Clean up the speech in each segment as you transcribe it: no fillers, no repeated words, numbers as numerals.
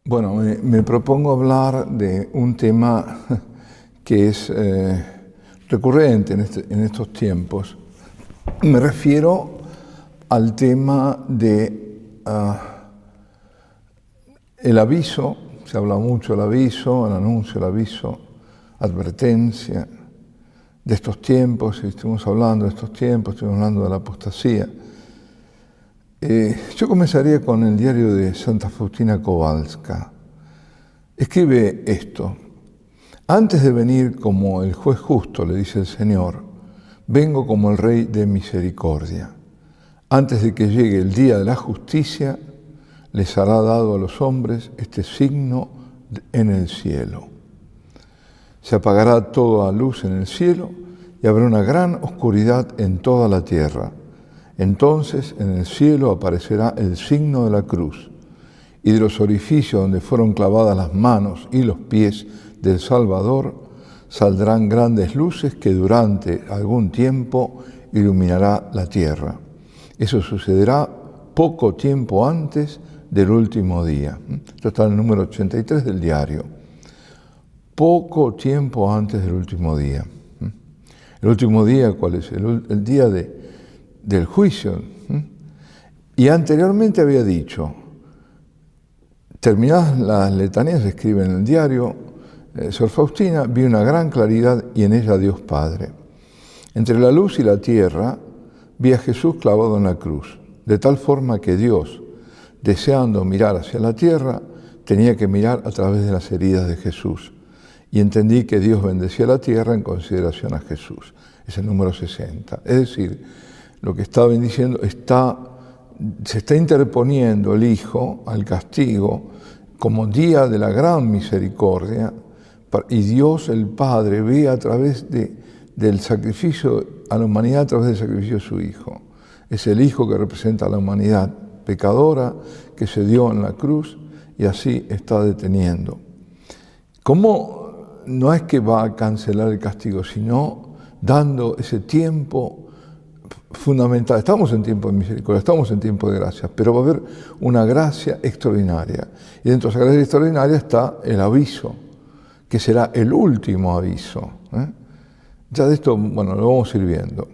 Bueno, me propongo hablar de un tema que es recurrente en estos tiempos. Me refiero al tema de el aviso. Se habla mucho del aviso, el anuncio, el aviso, advertencia de estos tiempos. Estuvimos hablando de esestos tiempos, estuvimos hablando de la apostasía. Yo comenzaría con el diario de Santa Faustina Kowalska. Escribe esto: antes de venir como el juez justo, le dice el Señor, vengo como el Rey de misericordia. Antes de que llegue el día de la justicia, les hará dado a los hombres este signo en el cielo. Se apagará toda luz en el cielo y habrá una gran oscuridad en toda la tierra. Entonces en el cielo aparecerá el signo de la cruz, y de los orificios donde fueron clavadas las manos y los pies del Salvador saldrán grandes luces que durante algún tiempo iluminará la tierra. Eso sucederá poco tiempo antes del último día. Esto está en el número 83 del diario. Poco tiempo antes del último día. ¿El último día cuál es? El día del juicio. Y anteriormente había dicho, terminadas las letanías, escribe en el diario, Sor Faustina, vi una gran claridad y en ella Dios Padre. Entre la luz y la tierra vi a Jesús clavado en la cruz, de tal forma que Dios, deseando mirar hacia la tierra, tenía que mirar a través de las heridas de Jesús. Y entendí que Dios bendecía la tierra en consideración a Jesús. Es el número 60. Es decir, lo que está bendiciendo se está interponiendo el Hijo al castigo como día de la gran misericordia, y Dios el Padre ve a través del sacrificio a la humanidad, a través del sacrificio de su Hijo. Es el Hijo que representa a la humanidad pecadora que se dio en la cruz y así está deteniendo. ¿Cómo? No es que va a cancelar el castigo, sino dando ese tiempo fundamental. Estamos en tiempo de misericordia, estamos en tiempo de gracia, pero va a haber una gracia extraordinaria. Y dentro de esa gracia extraordinaria está el aviso, que será el último aviso. Ya de esto, bueno, lo vamos a ir viendo.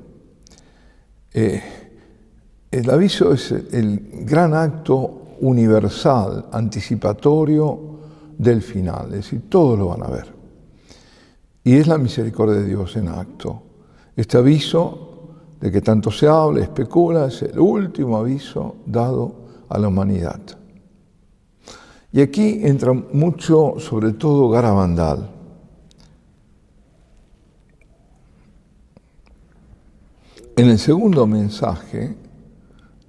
El aviso es el gran acto universal, anticipatorio del final, es decir, todos lo van a ver. Y es la misericordia de Dios en acto. Este aviso de que tanto se habla, especula, es el último aviso dado a la humanidad. Y aquí entra mucho, sobre todo, Garabandal. En el segundo mensaje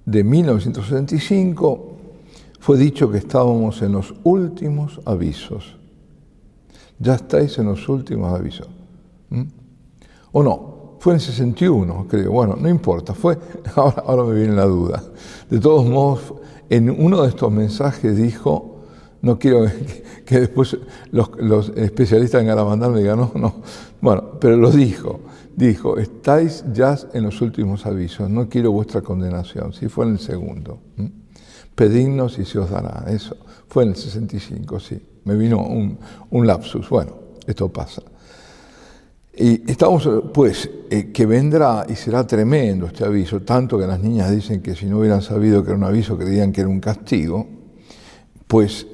de 1965 fue dicho que estábamos en los últimos avisos. Ya estáis en los últimos avisos. ¿O no? Fue en el 61, creo. Bueno, no importa. Ahora me viene la duda. De todos modos, en uno de estos mensajes dijo, no quiero que después los especialistas en Garabandal me digan, no. Bueno, pero lo dijo, estáis ya en los últimos avisos, no quiero vuestra condenación. Sí, fue en el segundo. Pedidnos y se os dará. Eso fue en el 65, sí. Me vino un lapsus. Bueno, esto pasa. Y estamos, pues, que vendrá y será tremendo este aviso, tanto que las niñas dicen que si no hubieran sabido que era un aviso, creían que era un castigo, pues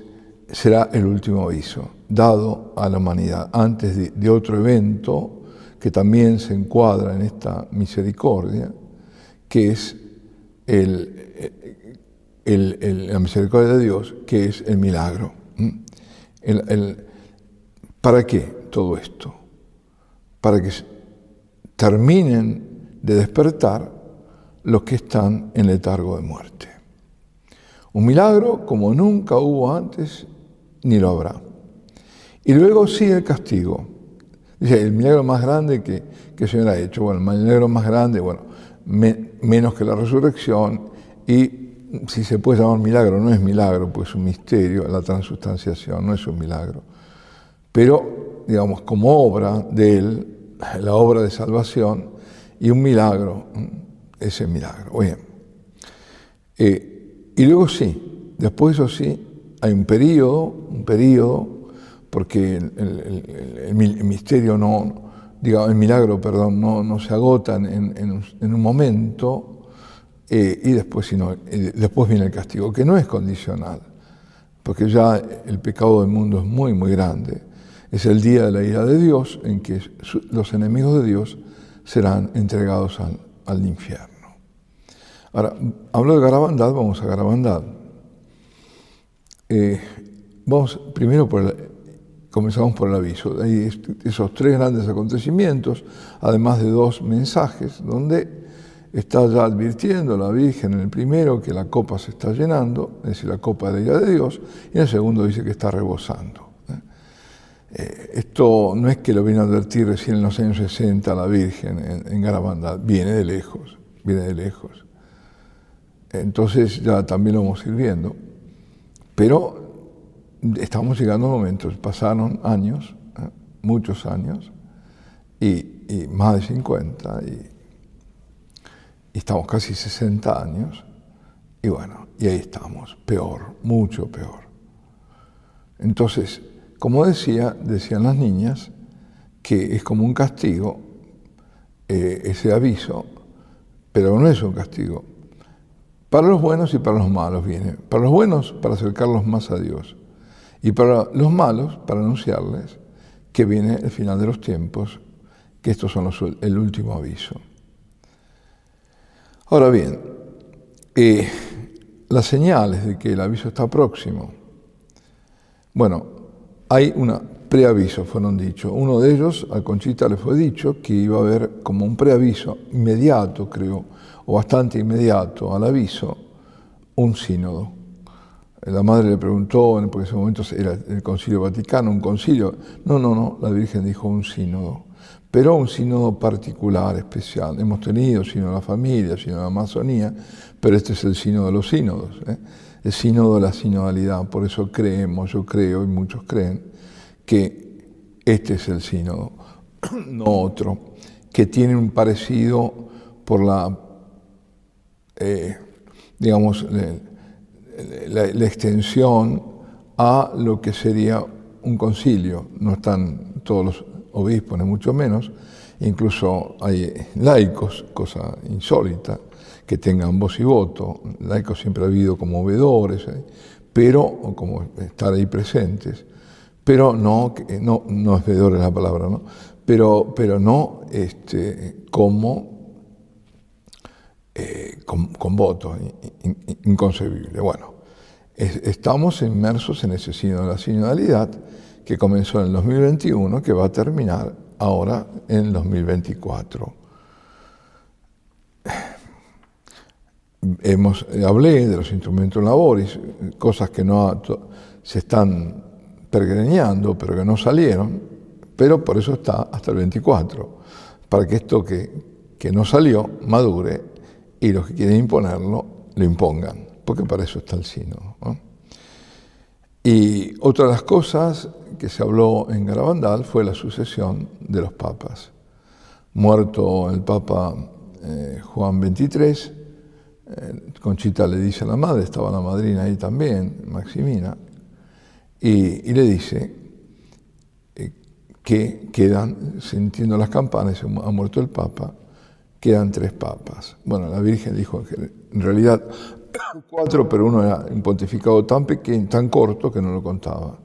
será el último aviso dado a la humanidad, antes de otro evento que también se encuadra en esta misericordia, que es la misericordia de Dios, que es el milagro. ¿Para qué todo esto? Para que terminen de despertar los que están en letargo de muerte. Un milagro como nunca hubo antes, ni lo habrá. Y luego sigue el castigo. Dice, el milagro más grande que el Señor ha hecho. Bueno, el milagro más grande, bueno, menos que la resurrección, y si se puede llamar milagro, no es milagro, pues es un misterio, la transustanciación, no es un milagro. Pero, digamos, como obra de Él, la obra de salvación, y un milagro, ese milagro. Bien. Y luego sí, después eso sí, hay un periodo, porque el misterio el milagro, perdón, no se agota en un momento, y después viene el castigo, que no es condicional, porque ya el pecado del mundo es muy, muy grande. Es el día de la ira de Dios en que los enemigos de Dios serán entregados al infierno. Ahora, hablo de Garabandal, vamos a Garabandal. Comenzamos por el aviso. Hay esos 3 grandes acontecimientos, además de 2 mensajes, donde está ya advirtiendo la Virgen en el primero que la copa se está llenando, es decir, la copa de la ira de Dios, y en el segundo dice que está rebosando. Esto no es que lo viene a advertir recién en los años 60 la Virgen en Garabandal, viene de lejos. Entonces ya también lo vamos a ir viendo. Pero estamos llegando a momentos, pasaron años, muchos años, y más de 50, y estamos casi 60 años, y bueno, y ahí estamos, peor, mucho peor. Entonces, como decían las niñas, que es como un castigo, ese aviso, pero no es un castigo. Para los buenos y para los malos viene. Para los buenos, para acercarlos más a Dios. Y para los malos, para anunciarles que viene el final de los tiempos, que estos son el último aviso. Ahora bien, las señales de que el aviso está próximo. Bueno, hay un preaviso, fueron dichos. Uno de ellos, a Conchita le fue dicho que iba a haber como un preaviso inmediato, creo, o bastante inmediato al aviso, un sínodo. La madre le preguntó, porque en ese momento era el Concilio Vaticano, un concilio. No, la Virgen dijo un sínodo, pero un sínodo particular, especial. Hemos tenido sínodo de la familia, sínodo de la Amazonía, pero este es el sínodo de los sínodos, el sínodo de la sinodalidad. Por eso yo creo, y muchos creen, que este es el sínodo, no otro, que tiene un parecido por la extensión a lo que sería un concilio. No están todos los obispos, ni mucho menos, incluso hay laicos, cosa insólita, que tengan voz y voto. Laicos siempre ha habido como veedores, o como estar ahí presentes, pero no es veedores la palabra, ¿no? Pero no con voto, inconcebible. Bueno, estamos inmersos en ese sínodo de la sinodalidad que comenzó en el 2021, que va a terminar ahora en el 2024. Hablé de los instrumentos laboris, cosas que se están pergreñando, pero que no salieron, pero por eso está hasta el 24, para que esto que no salió madure y los que quieren imponerlo lo impongan, porque para eso está el sínodo, ¿no? Y otra de las cosas que se habló en Garabandal fue la sucesión de los papas. Muerto el Papa Juan XXIII, Conchita le dice a la madre, estaba la madrina ahí también, Maximina, y le dice que quedan, sintiendo las campanas, ha muerto el Papa, quedan 3 papas. Bueno, la Virgen dijo que en realidad 4, pero uno era un pontificado tan pequeño, tan corto, que no lo contaba.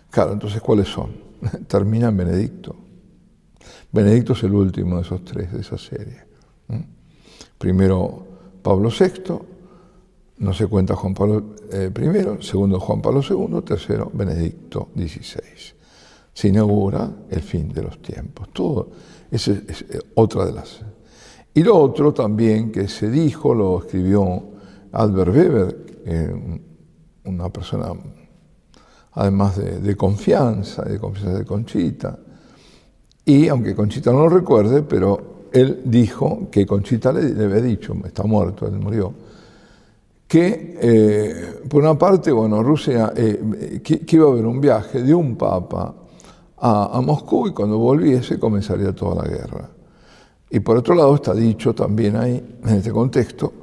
Claro, entonces, ¿cuáles son? Termina en Benedicto. Benedicto es el último de esos 3 de esa serie. Primero Pablo VI, no se cuenta Juan Pablo I, segundo Juan Pablo II, tercero Benedicto XVI. Se inaugura el fin de los tiempos. Todo, esa es otra de las... Y lo otro también que se dijo, lo escribió Albert Weber, una persona además de confianza de Conchita, y aunque Conchita no lo recuerde, pero él dijo que Conchita le había dicho, está muerto, él murió, que por una parte, bueno, Rusia, que iba a haber un viaje de un papa a Moscú y cuando volviese comenzaría toda la guerra. Y por otro lado está dicho también ahí, en este contexto,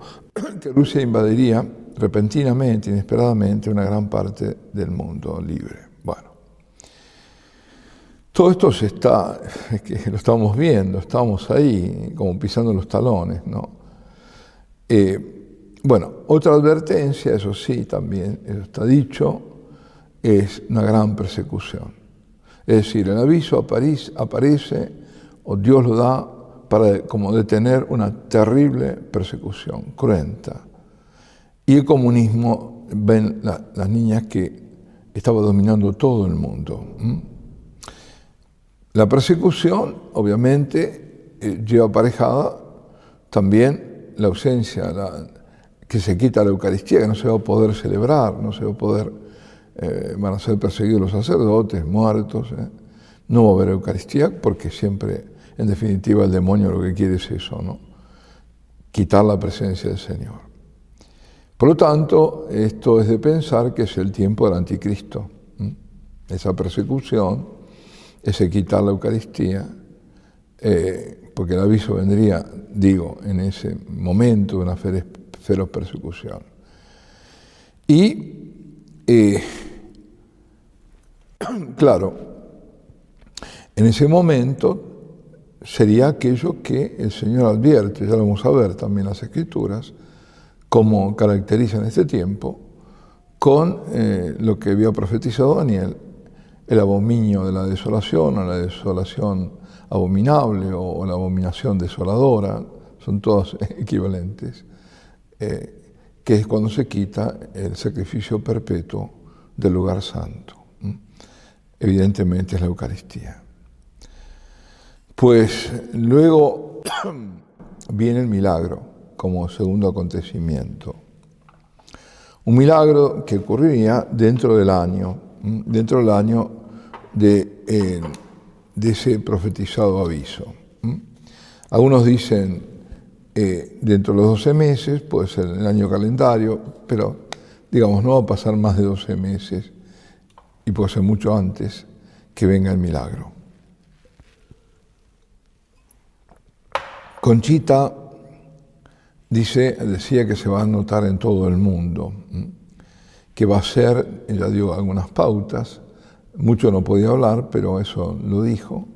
que Rusia invadiría repentinamente, inesperadamente, una gran parte del mundo libre. Bueno, todo esto que lo estamos viendo, estamos ahí como pisando los talones, ¿no? Bueno, otra advertencia, eso sí, también, eso está dicho, es una gran persecución. Es decir, el aviso aparece o Dios lo da para como detener una terrible persecución, cruenta. Y el comunismo, ven las niñas que estaba dominando todo el mundo. La persecución, obviamente, lleva aparejada también la ausencia, que se quita la Eucaristía, que no se va a poder celebrar, no se va a poder, van a ser perseguidos los sacerdotes, muertos. No va a haber Eucaristía porque siempre, en definitiva, el demonio lo que quiere es eso, ¿no? Quitar la presencia del Señor. Por lo tanto, esto es de pensar que es el tiempo del anticristo. Esa persecución, ese quitar la Eucaristía, porque el aviso vendría, digo, en ese momento de una feroz persecución. Y, claro, en ese momento sería aquello que el Señor advierte, ya lo vamos a ver también en las Escrituras, cómo caracterizan este tiempo, con lo que había profetizado Daniel, el abominio de la desolación, o la desolación abominable, o la abominación desoladora, son todas equivalentes, que es cuando se quita el sacrificio perpetuo del lugar santo. Evidentemente es la Eucaristía. Pues luego viene el milagro como segundo acontecimiento. Un milagro que ocurriría dentro del año de ese profetizado aviso. Algunos dicen dentro de los 12 meses, puede ser el año calendario, pero digamos no va a pasar más de 12 meses y puede ser mucho antes que venga el milagro. Conchita decía que se va a notar en todo el mundo, que va a ser, ella dio algunas pautas, mucho no podía hablar, pero eso lo dijo,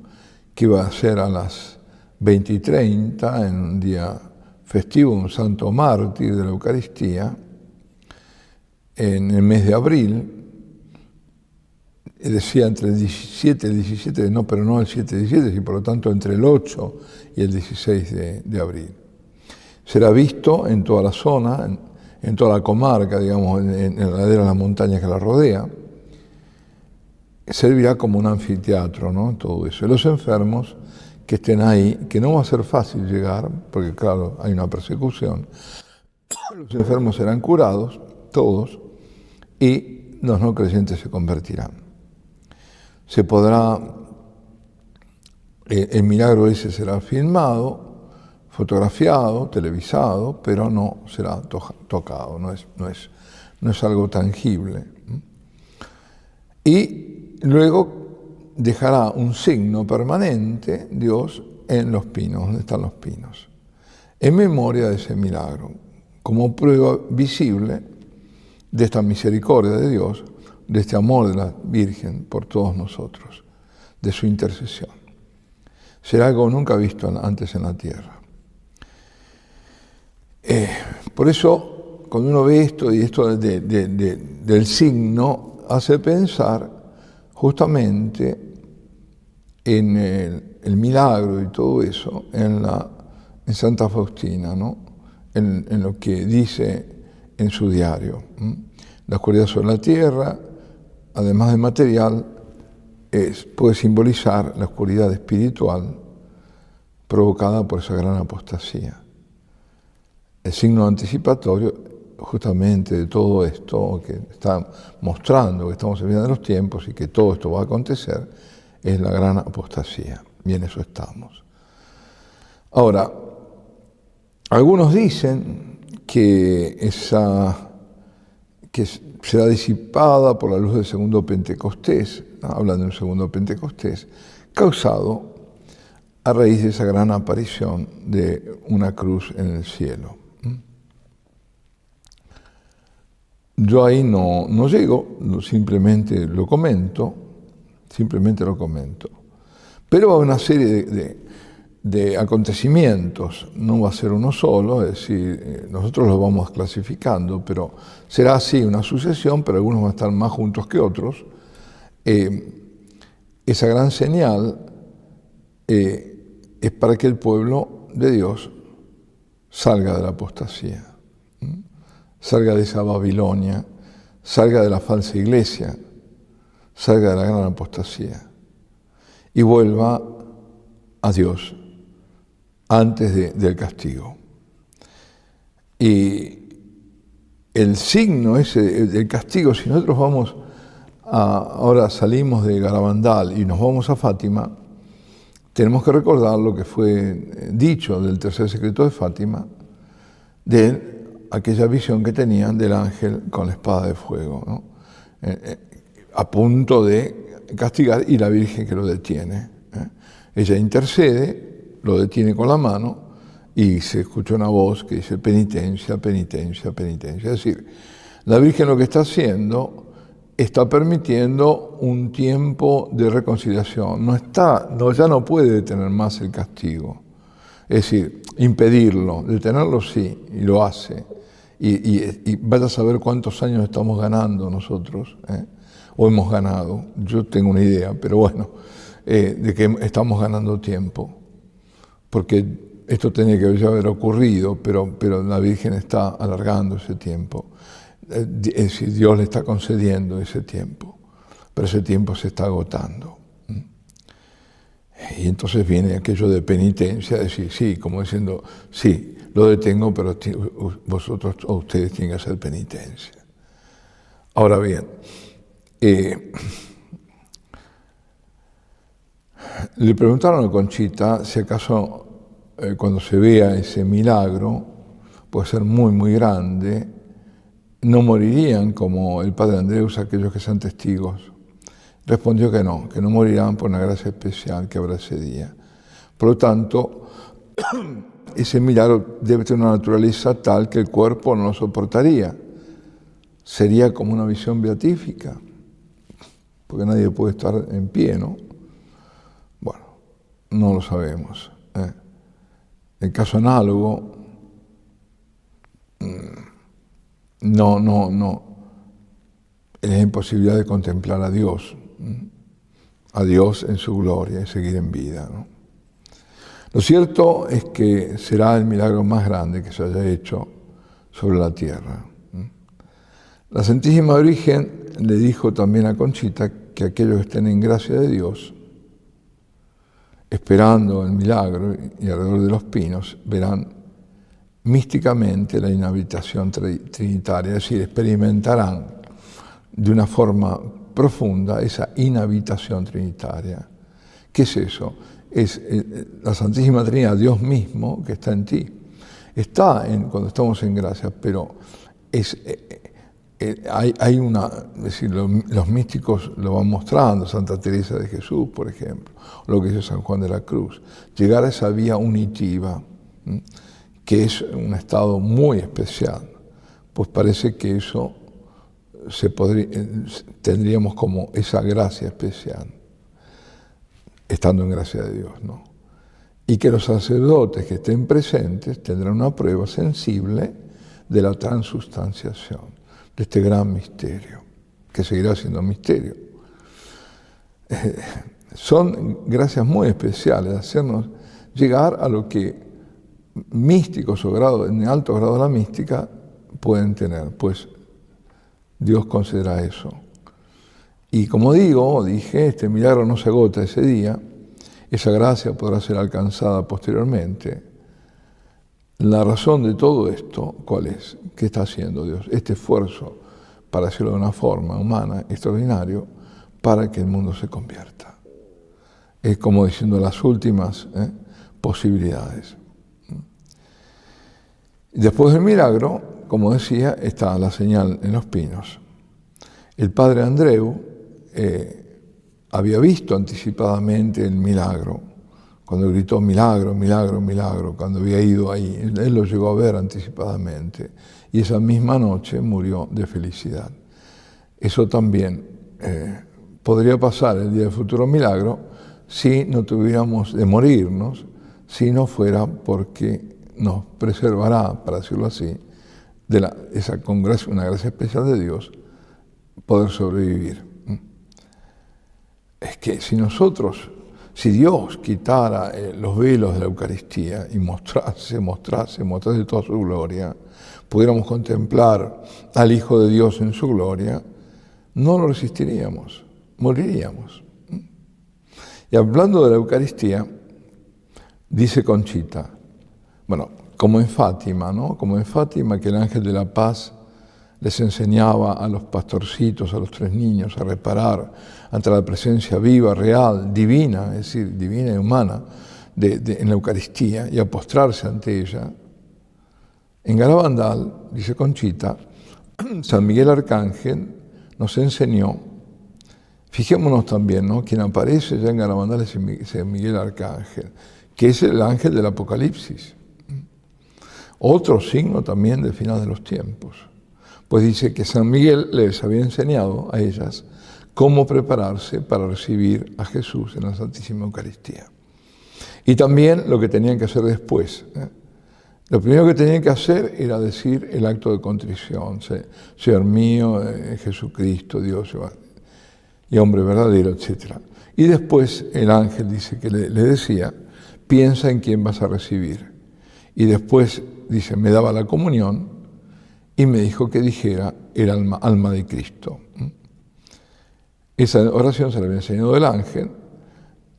que iba a ser a las 20:30, en un día festivo, un santo mártir de la Eucaristía, en el mes de abril, decía entre el 17 y el 17, no, pero no el 7 y el 17, y por lo tanto entre el 8 y el 16 de abril. Será visto en toda la zona, en toda la comarca, digamos, en la ladera de las montañas que la rodea. Servirá como un anfiteatro, ¿no? Todo eso. Y los enfermos que estén ahí, que no va a ser fácil llegar, porque claro, hay una persecución, los enfermos serán curados, todos, y los no creyentes se convertirán. Se podrá, el milagro ese será filmado, fotografiado, televisado, pero no será tocado, no es algo tangible. Y luego dejará un signo permanente, Dios, en los pinos, donde están los pinos, en memoria de ese milagro, como prueba visible de esta misericordia de Dios, de este amor de la Virgen por todos nosotros, de su intercesión. Será algo nunca visto antes en la tierra. Por eso, cuando uno ve esto, y esto del signo, hace pensar justamente en el milagro y todo eso, en Santa Faustina, ¿no? En lo que dice en su diario. La oscuridad sobre la tierra, además de material, puede simbolizar la oscuridad espiritual provocada por esa gran apostasía. El signo anticipatorio justamente de todo esto que está mostrando que estamos en fin de los tiempos y que todo esto va a acontecer es la gran apostasía, y en eso estamos. Ahora, algunos dicen que será disipada por la luz del segundo Pentecostés, hablan de un segundo Pentecostés, causado a raíz de esa gran aparición de una cruz en el cielo. yo ahí no llego, simplemente lo comento. Pero va a haber una serie de acontecimientos, no va a ser uno solo, es decir, nosotros los vamos clasificando, pero será así una sucesión, pero algunos van a estar más juntos que otros. Esa gran señal es para que el pueblo de Dios salga de la apostasía, salga de esa Babilonia, salga de la falsa iglesia, salga de la gran apostasía y vuelva a Dios antes del castigo. Y el signo ese del castigo, si nosotros vamos ahora salimos de Garabandal y nos vamos a Fátima, tenemos que recordar lo que fue dicho del tercer secreto de Fátima, de aquella visión que tenían del ángel con la espada de fuego, ¿no? A punto de castigar, y la Virgen que lo detiene. Ella intercede, lo detiene con la mano y se escucha una voz que dice penitencia, penitencia, penitencia. Es decir, la Virgen lo que está haciendo está permitiendo un tiempo de reconciliación. Ya no puede detener más el castigo. Es decir, impedirlo, detenerlo sí, y lo hace. Y vaya a saber cuántos años estamos ganando nosotros, o hemos ganado. Yo tengo una idea, pero bueno, de que estamos ganando tiempo. Porque esto tenía que ya haber ocurrido, pero la Virgen está alargando ese tiempo. Es decir, Dios le está concediendo ese tiempo, pero ese tiempo se está agotando. Y entonces viene aquello de penitencia, decir, sí, como diciendo, sí, lo detengo, pero vosotros o ustedes tienen que hacer penitencia. Ahora bien, le preguntaron a Conchita si acaso cuando se vea ese milagro, puede ser muy, muy grande, no morirían como el padre Andreus aquellos que sean testigos. Respondió que no morirán por una gracia especial que habrá ese día. Por lo tanto, ese milagro debe tener una naturaleza tal que el cuerpo no lo soportaría. Sería como una visión beatífica, porque nadie puede estar en pie, ¿no? Bueno, no lo sabemos. El caso análogo, no. Es la imposibilidad de contemplar a Dios en su gloria y seguir en vida, ¿no? Lo cierto es que será el milagro más grande que se haya hecho sobre la tierra. La Santísima Virgen le dijo también a Conchita que aquellos que estén en gracia de Dios, esperando el milagro y alrededor de los pinos, verán místicamente la inhabitación trinitaria, es decir, experimentarán de una forma profunda esa inhabitación trinitaria. ¿Qué es eso? Es la Santísima Trinidad, Dios mismo que está en ti. Está cuando estamos en gracia, pero hay una, es decir, los místicos lo van mostrando, Santa Teresa de Jesús, por ejemplo, lo que dice San Juan de la Cruz, llegar a esa vía unitiva, que es un estado muy especial, pues parece que eso tendríamos como esa gracia especial, estando en gracia de Dios, ¿no? Y que los sacerdotes que estén presentes tendrán una prueba sensible de la transustanciación, de este gran misterio, que seguirá siendo misterio. Son gracias muy especiales, hacernos llegar a lo que místicos o en alto grado de la mística pueden tener, pues Dios concederá eso. Y como dije, este milagro no se agota ese día, esa gracia podrá ser alcanzada posteriormente. La razón de todo esto, ¿cuál es? ¿Qué está haciendo Dios? Este esfuerzo para hacerlo de una forma humana, extraordinario, para que el mundo se convierta. Es como diciendo las últimas posibilidades. Después del milagro, como decía, está la señal en los pinos. El padre Andreu había visto anticipadamente el milagro, cuando gritó milagro, milagro, milagro, cuando había ido ahí, él lo llegó a ver anticipadamente y esa misma noche murió de felicidad. Eso también podría pasar el día del futuro milagro si no tuviéramos de morirnos, si no fuera porque nos preservará, para decirlo así, con una gracia especial de Dios, poder sobrevivir. Es que si Dios quitara los velos de la Eucaristía y mostrase toda su gloria, pudiéramos contemplar al Hijo de Dios en su gloria, no lo resistiríamos, moriríamos. Y hablando de la Eucaristía, dice Conchita, bueno, como en Fátima, ¿no? Como en Fátima, que el ángel de la paz les enseñaba a los pastorcitos, a los 3 niños, a reparar ante la presencia viva, real, divina, es decir, divina y humana, en la Eucaristía, y a postrarse ante ella. En Garabandal, dice Conchita, San Miguel Arcángel nos enseñó, fijémonos también, ¿no? Quien aparece ya en Garabandal es San Miguel Arcángel, que es el ángel del Apocalipsis. Otro signo también del final de los tiempos. Pues dice que San Miguel les había enseñado a ellas cómo prepararse para recibir a Jesús en la Santísima Eucaristía. Y también lo que tenían que hacer después. Lo primero que tenían que hacer era decir el acto de contrición, Señor mío, Jesucristo, Dios y hombre verdadero, etc. Y después el ángel dice que le decía, piensa en quién vas a recibir. Y después dice, me daba la comunión y me dijo que dijera el alma de Cristo. Esa oración se la había enseñado el ángel,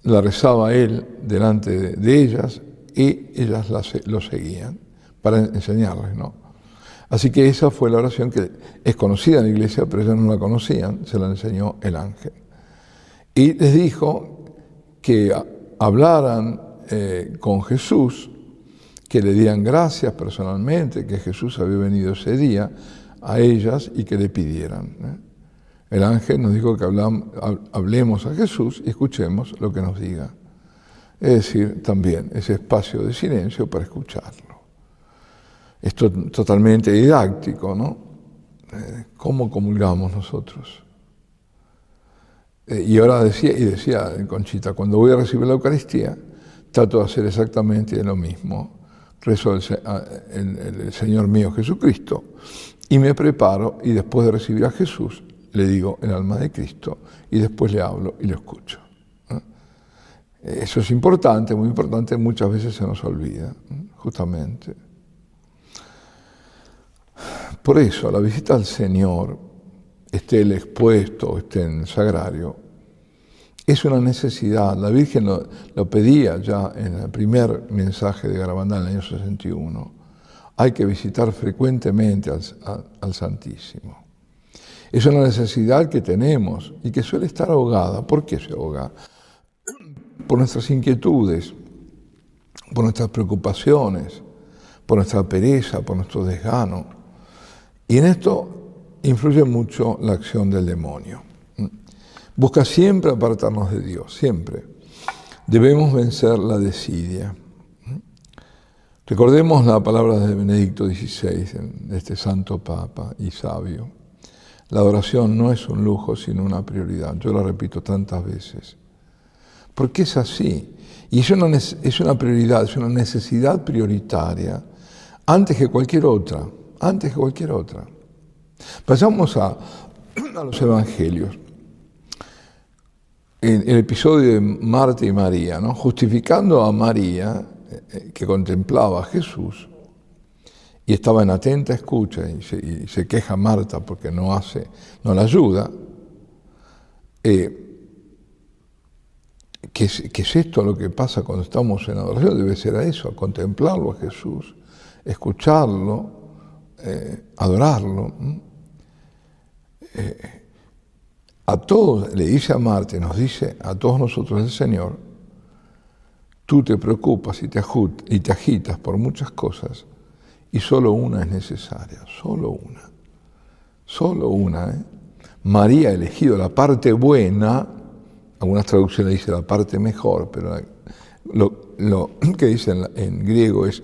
la rezaba él delante de ellas y ellas lo seguían para enseñarles, ¿no? Así que esa fue la oración que es conocida en la iglesia, pero ellos no la conocían, se la enseñó el ángel. Y les dijo que hablaran con Jesús, que le dieran gracias personalmente, que Jesús había venido ese día a ellas y que le pidieran. El ángel nos dijo que hablemos a Jesús y escuchemos lo que nos diga. Es decir, también ese espacio de silencio para escucharlo. Esto es totalmente didáctico, ¿no? ¿Cómo comulgamos nosotros? Y ahora decía Conchita, cuando voy a recibir la Eucaristía, trato de hacer exactamente lo mismo. Rezo el Señor mío Jesucristo y me preparo y después de recibir a Jesús le digo el alma de Cristo y después le hablo y lo escucho. Eso es importante, muy importante, muchas veces se nos olvida, justamente. Por eso, la visita al Señor, esté el expuesto o esté en el sagrario, es una necesidad. La Virgen lo pedía ya en el primer mensaje de Garabandal en el año 61. Hay que visitar frecuentemente al Santísimo. Es una necesidad que tenemos y que suele estar ahogada. ¿Por qué se ahoga? Por nuestras inquietudes, por nuestras preocupaciones, por nuestra pereza, por nuestro desgano. Y en esto influye mucho la acción del demonio. Busca siempre apartarnos de Dios, siempre. Debemos vencer la desidia. Recordemos la palabra de Benedicto XVI, de este santo papa y sabio. La adoración no es un lujo, sino una prioridad. Yo la repito tantas veces. Porque es así. Y es una prioridad, es una necesidad prioritaria antes que cualquier otra. Antes que cualquier otra. Pasamos a los evangelios. En el episodio de Marta y María, ¿no? Justificando a María, que contemplaba a Jesús, y estaba en atenta escucha, y se queja Marta porque no la ayuda. ¿Qué es esto lo que pasa cuando estamos en adoración? Debe ser a eso, a contemplarlo a Jesús, escucharlo, adorarlo. A todos, le dice a Marta, nos dice a todos nosotros el Señor, tú te preocupas y te agitas por muchas cosas y solo una es necesaria, solo una. María ha elegido la parte buena, algunas traducciones dicen la parte mejor, pero lo que dice en griego es,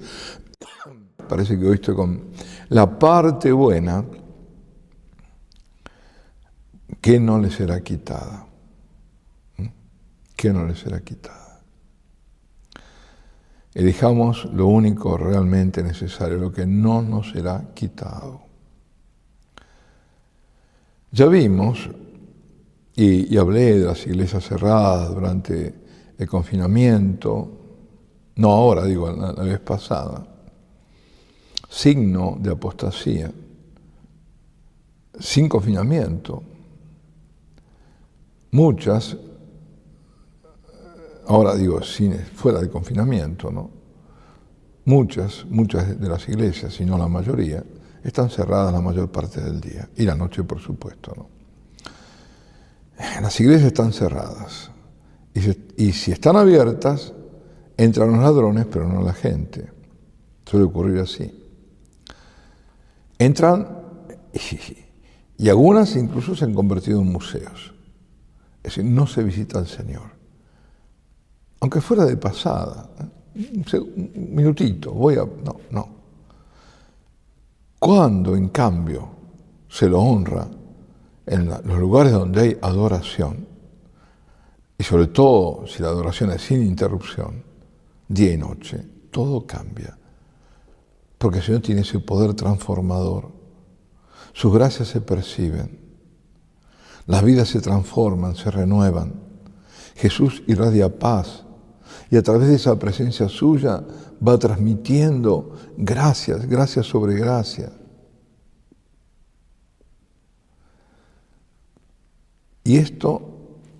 parece que hoy estoy con La parte buena que no le será quitada. Que no le será quitada. Elijamos lo único realmente necesario, lo que no nos será quitado. Ya vimos, y hablé de las iglesias cerradas durante el confinamiento, no ahora, digo, la vez pasada, signo de apostasía, sin confinamiento. Muchas, ahora digo, fuera de confinamiento, ¿no? Muchas de las iglesias, si no la mayoría, están cerradas la mayor parte del día, y la noche, por supuesto, ¿no? Las iglesias están cerradas, y si están abiertas, entran los ladrones, pero no la gente. Suele ocurrir así. Entran, y algunas incluso se han convertido en museos. Es decir, no se visita al Señor. Aunque fuera de pasada, un minutito, no. Cuando, en cambio, se lo honra en los lugares donde hay adoración, y sobre todo si la adoración es sin interrupción, día y noche, todo cambia. Porque el Señor tiene ese poder transformador. Sus gracias se perciben. Las vidas se transforman, se renuevan. Jesús irradia paz y a través de esa presencia suya va transmitiendo gracias sobre gracia. Y esto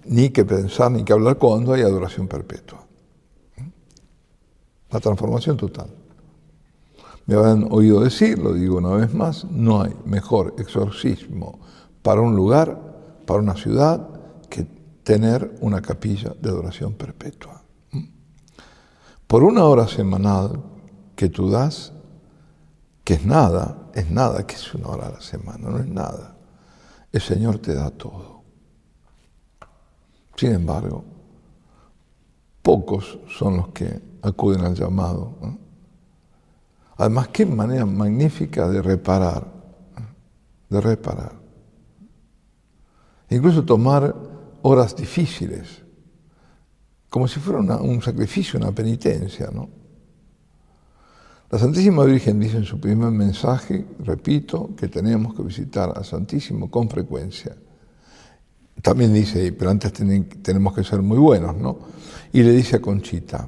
ni que pensar ni que hablar cuando hay adoración perpetua. La transformación total. Me habrán oído decir, lo digo una vez más, no hay mejor exorcismo para un lugar, para una ciudad, que tener una capilla de adoración perpetua. Por una hora semanal que tú das, que es nada, que es una hora a la semana, no es nada. El Señor te da todo. Sin embargo, pocos son los que acuden al llamado, ¿no? Además, qué manera magnífica de reparar. Incluso tomar horas difíciles, como si fuera un sacrificio, una penitencia, ¿no? La Santísima Virgen dice en su primer mensaje, repito, que tenemos que visitar al Santísimo con frecuencia. También dice, pero antes tenemos que ser muy buenos, ¿no? Y le dice a Conchita,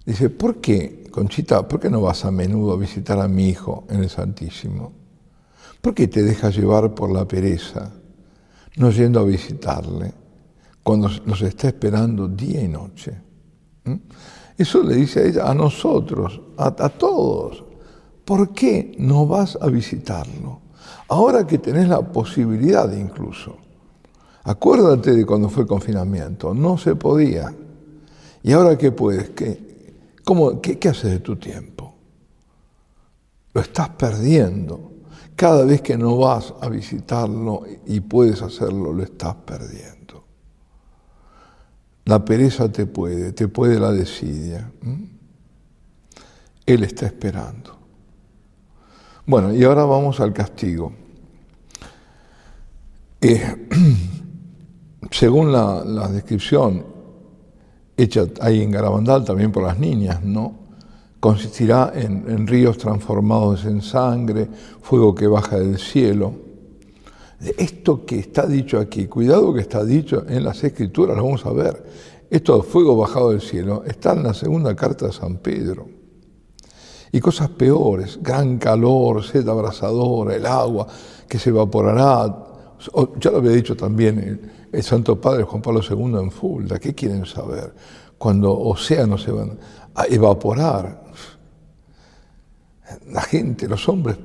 dice, ¿por qué, Conchita, por qué no vas a menudo a visitar a mi hijo en el Santísimo? ¿Por qué te dejas llevar por la pereza, no yendo a visitarle, cuando los está esperando día y noche? Eso le dice a ella, a nosotros, a todos. ¿Por qué no vas a visitarlo? Ahora que tenés la posibilidad incluso. Acuérdate de cuando fue el confinamiento, no se podía. ¿Y ahora qué puedes? ¿Qué haces de tu tiempo? Lo estás perdiendo. Cada vez que no vas a visitarlo y puedes hacerlo, lo estás perdiendo. La pereza te puede la desidia. Él está esperando. Bueno, y ahora vamos al castigo. Según la descripción hecha ahí en Garabandal, también por las niñas, ¿no? Consistirá en ríos transformados en sangre, fuego que baja del cielo. Esto que está dicho aquí, cuidado que está dicho en las Escrituras, lo vamos a ver. Esto de fuego bajado del cielo está en la segunda carta de San Pedro. Y cosas peores, gran calor, sed abrasadora, el agua que se evaporará. Ya lo había dicho también el Santo Padre Juan Pablo II en Fulda. ¿Qué quieren saber? Cuando océanos se van a evaporar. La gente, los hombres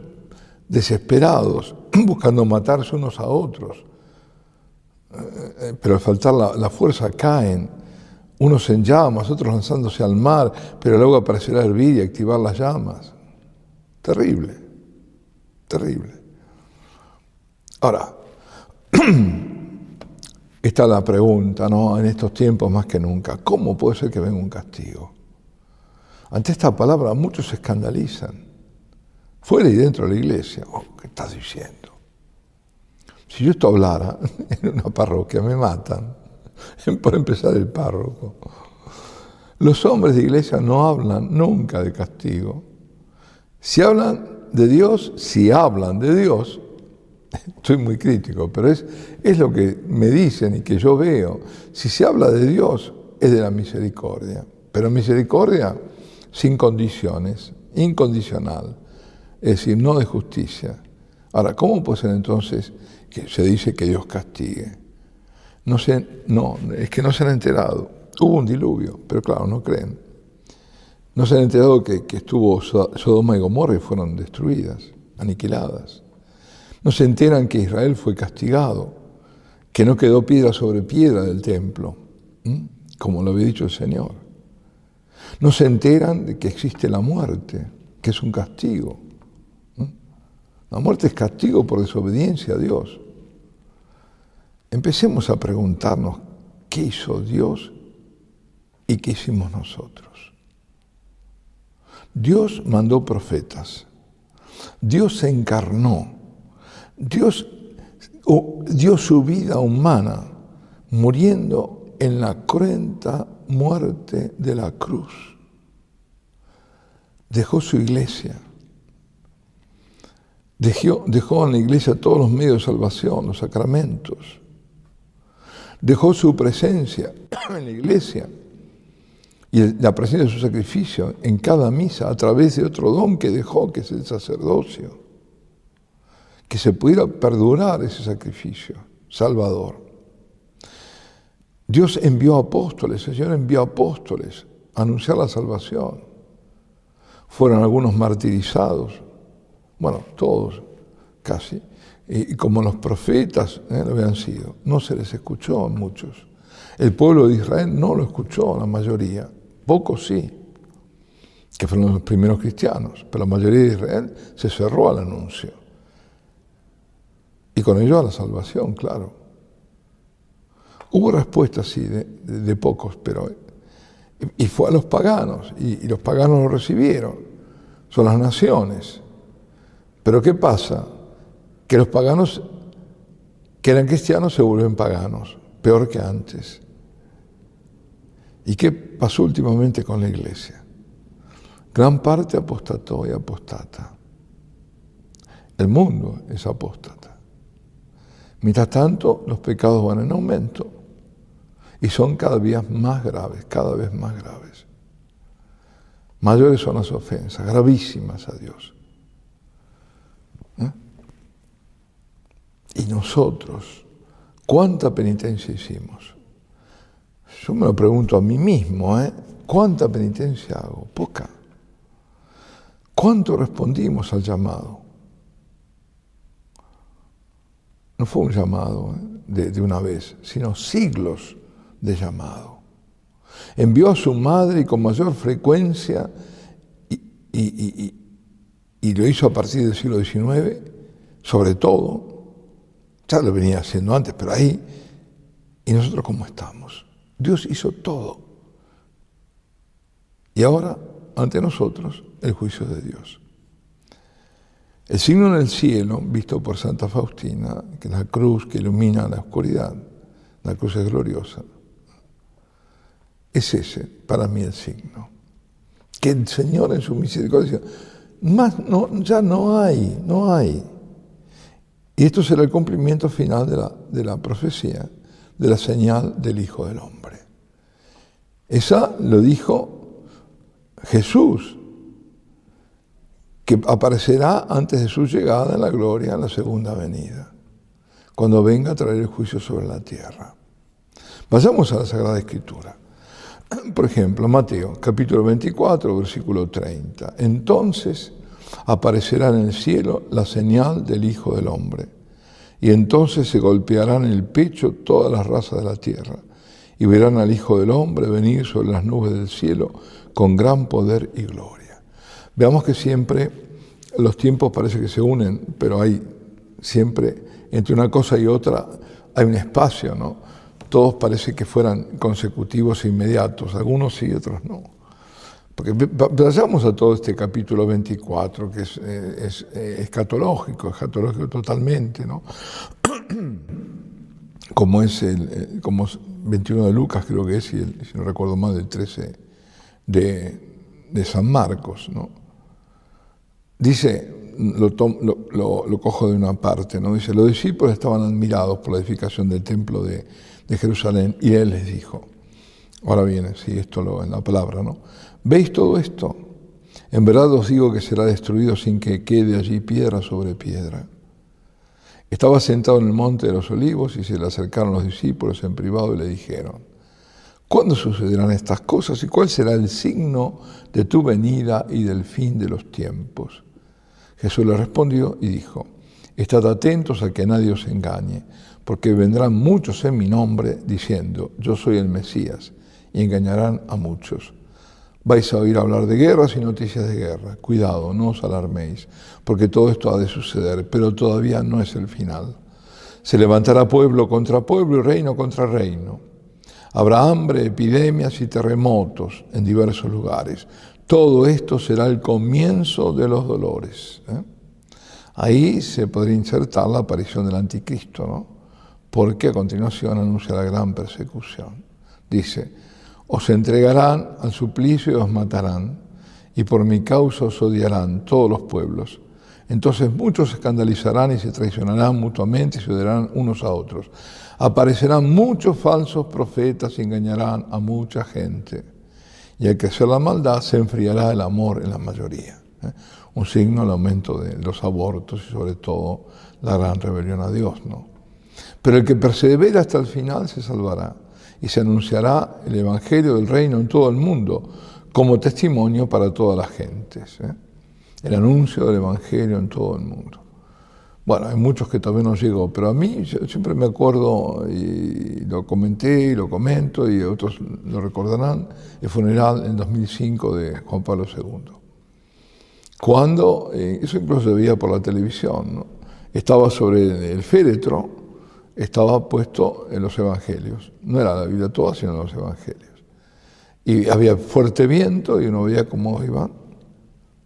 desesperados, buscando matarse unos a otros. Pero al faltar la fuerza caen, unos en llamas, otros lanzándose al mar, pero el agua parecerá hervir y activar las llamas. Terrible, terrible. Ahora, está la pregunta, ¿no? En estos tiempos más que nunca, ¿cómo puede ser que venga un castigo? Ante esta palabra muchos se escandalizan. fuera y dentro de la iglesia. Oh, ¿qué estás diciendo? Si yo esto hablara en una parroquia, me matan. Por empezar, el párroco. Los hombres de iglesia no hablan nunca de castigo. Si hablan de Dios, estoy muy crítico, pero es lo que me dicen y que yo veo. Si se habla de Dios, es de la misericordia. Pero misericordia sin condiciones, incondicional. Es decir, no de justicia. Ahora, ¿cómo puede ser entonces que se dice que Dios castigue? Es que no se han enterado. Hubo un diluvio, pero claro, no creen. No se han enterado que estuvo Sodoma y Gomorra y fueron destruidas, aniquiladas. No se enteran que Israel fue castigado, que no quedó piedra sobre piedra del templo, como lo había dicho el Señor. No se enteran de que existe la muerte, que es un castigo. La muerte es castigo por desobediencia a Dios. Empecemos a preguntarnos qué hizo Dios y qué hicimos nosotros. Dios mandó profetas. Dios se encarnó. Dios dio su vida humana muriendo en la cruenta muerte de la cruz. Dejó su iglesia. Dejó en la iglesia todos los medios de salvación, los sacramentos. Dejó su presencia en la iglesia y la presencia de su sacrificio en cada misa a través de otro don que dejó, que es el sacerdocio. Que se pudiera perdurar ese sacrificio salvador. Dios envió apóstoles, el Señor envió apóstoles a anunciar la salvación. Fueron algunos martirizados, bueno, todos casi, y como los profetas lo habían sido. No se les escuchó a muchos. El pueblo de Israel no lo escuchó, la mayoría. Pocos sí, que fueron los primeros cristianos, pero la mayoría de Israel se cerró al anuncio. Y con ello a la salvación, claro. Hubo respuestas, sí, de pocos, pero... Y fue a los paganos, y los paganos lo recibieron. Son las naciones. Pero ¿qué pasa? Que los paganos que eran cristianos se vuelven paganos, peor que antes. ¿Y qué pasó últimamente con la iglesia? Gran parte apostató y apostata. El mundo es apóstata. Mientras tanto, los pecados van en aumento y son cada vez más graves. Mayores son las ofensas, gravísimas a Dios. Y nosotros, ¿cuánta penitencia hicimos? Yo me lo pregunto a mí mismo, ¿cuánta penitencia hago? Poca. ¿Cuánto respondimos al llamado? No fue un llamado de una vez, sino siglos de llamado. Envió a su madre y con mayor frecuencia, y lo hizo a partir del siglo XIX, sobre todo, ya lo venía haciendo antes, pero ahí, ¿y nosotros cómo estamos? Dios hizo todo. Y ahora, ante nosotros, el juicio de Dios. El signo en el cielo, visto por Santa Faustina, que es la cruz que ilumina la oscuridad, la cruz es gloriosa, es ese, para mí, el signo. Que el Señor en su misericordia, ya no hay. Y esto será el cumplimiento final de la profecía, de la señal del Hijo del Hombre. Esa lo dijo Jesús, que aparecerá antes de su llegada en la gloria, en la segunda venida, cuando venga a traer el juicio sobre la tierra. Vayamos a la Sagrada Escritura. Por ejemplo, Mateo, capítulo 24, versículo 30. Entonces aparecerá en el cielo la señal del Hijo del Hombre, y entonces se golpearán en el pecho todas las razas de la tierra, y verán al Hijo del Hombre venir sobre las nubes del cielo con gran poder y gloria. Veamos que siempre los tiempos parece que se unen, pero hay siempre, entre una cosa y otra, hay un espacio, Todos parece que fueran consecutivos e inmediatos, algunos sí, otros no. Porque vayamos a todo este capítulo 24, que es escatológico totalmente, ¿no? Como es como 21 de Lucas, creo que es, si no recuerdo mal, el 13 de San Marcos, ¿no? Dice, lo cojo de una parte, ¿no? Dice, los discípulos estaban admirados por la edificación del templo de Jerusalén, y él les dijo, ahora viene, sí, esto en la palabra, ¿no? ¿Veis todo esto? En verdad os digo que será destruido sin que quede allí piedra sobre piedra. Estaba sentado en el monte de los olivos y se le acercaron los discípulos en privado y le dijeron, ¿cuándo sucederán estas cosas y cuál será el signo de tu venida y del fin de los tiempos? Jesús le respondió y dijo, estad atentos a que nadie os engañe, porque vendrán muchos en mi nombre diciendo, yo soy el Mesías, y engañarán a muchos. Vais a oír hablar de guerras y noticias de guerra. Cuidado, no os alarméis, porque todo esto ha de suceder, pero todavía no es el final. Se levantará pueblo contra pueblo y reino contra reino. Habrá hambre, epidemias y terremotos en diversos lugares. Todo esto será el comienzo de los dolores. Ahí se podría insertar la aparición del anticristo, ¿no? Porque a continuación anuncia la gran persecución. Dice, os entregarán al suplicio y os matarán, y por mi causa os odiarán todos los pueblos. Entonces muchos se escandalizarán y se traicionarán mutuamente y se odiarán unos a otros. Aparecerán muchos falsos profetas y engañarán a mucha gente. Y al crecer la maldad se enfriará el amor en la mayoría. Un signo del aumento de los abortos y sobre todo la gran rebelión a Dios, ¿no? Pero el que persevera hasta el final se salvará. Y se anunciará el Evangelio del Reino en todo el mundo como testimonio para todas las gentes. El anuncio del Evangelio en todo el mundo. Bueno, hay muchos que todavía no llegó, pero a mí yo siempre me acuerdo, y lo comenté y lo comento, y otros lo recordarán, el funeral en 2005 de Juan Pablo II. Cuando, eso incluso se veía por la televisión, ¿no? Estaba sobre el féretro, estaba puesto en los evangelios. No era la Biblia toda, sino los evangelios. Y había fuerte viento y uno veía cómo iban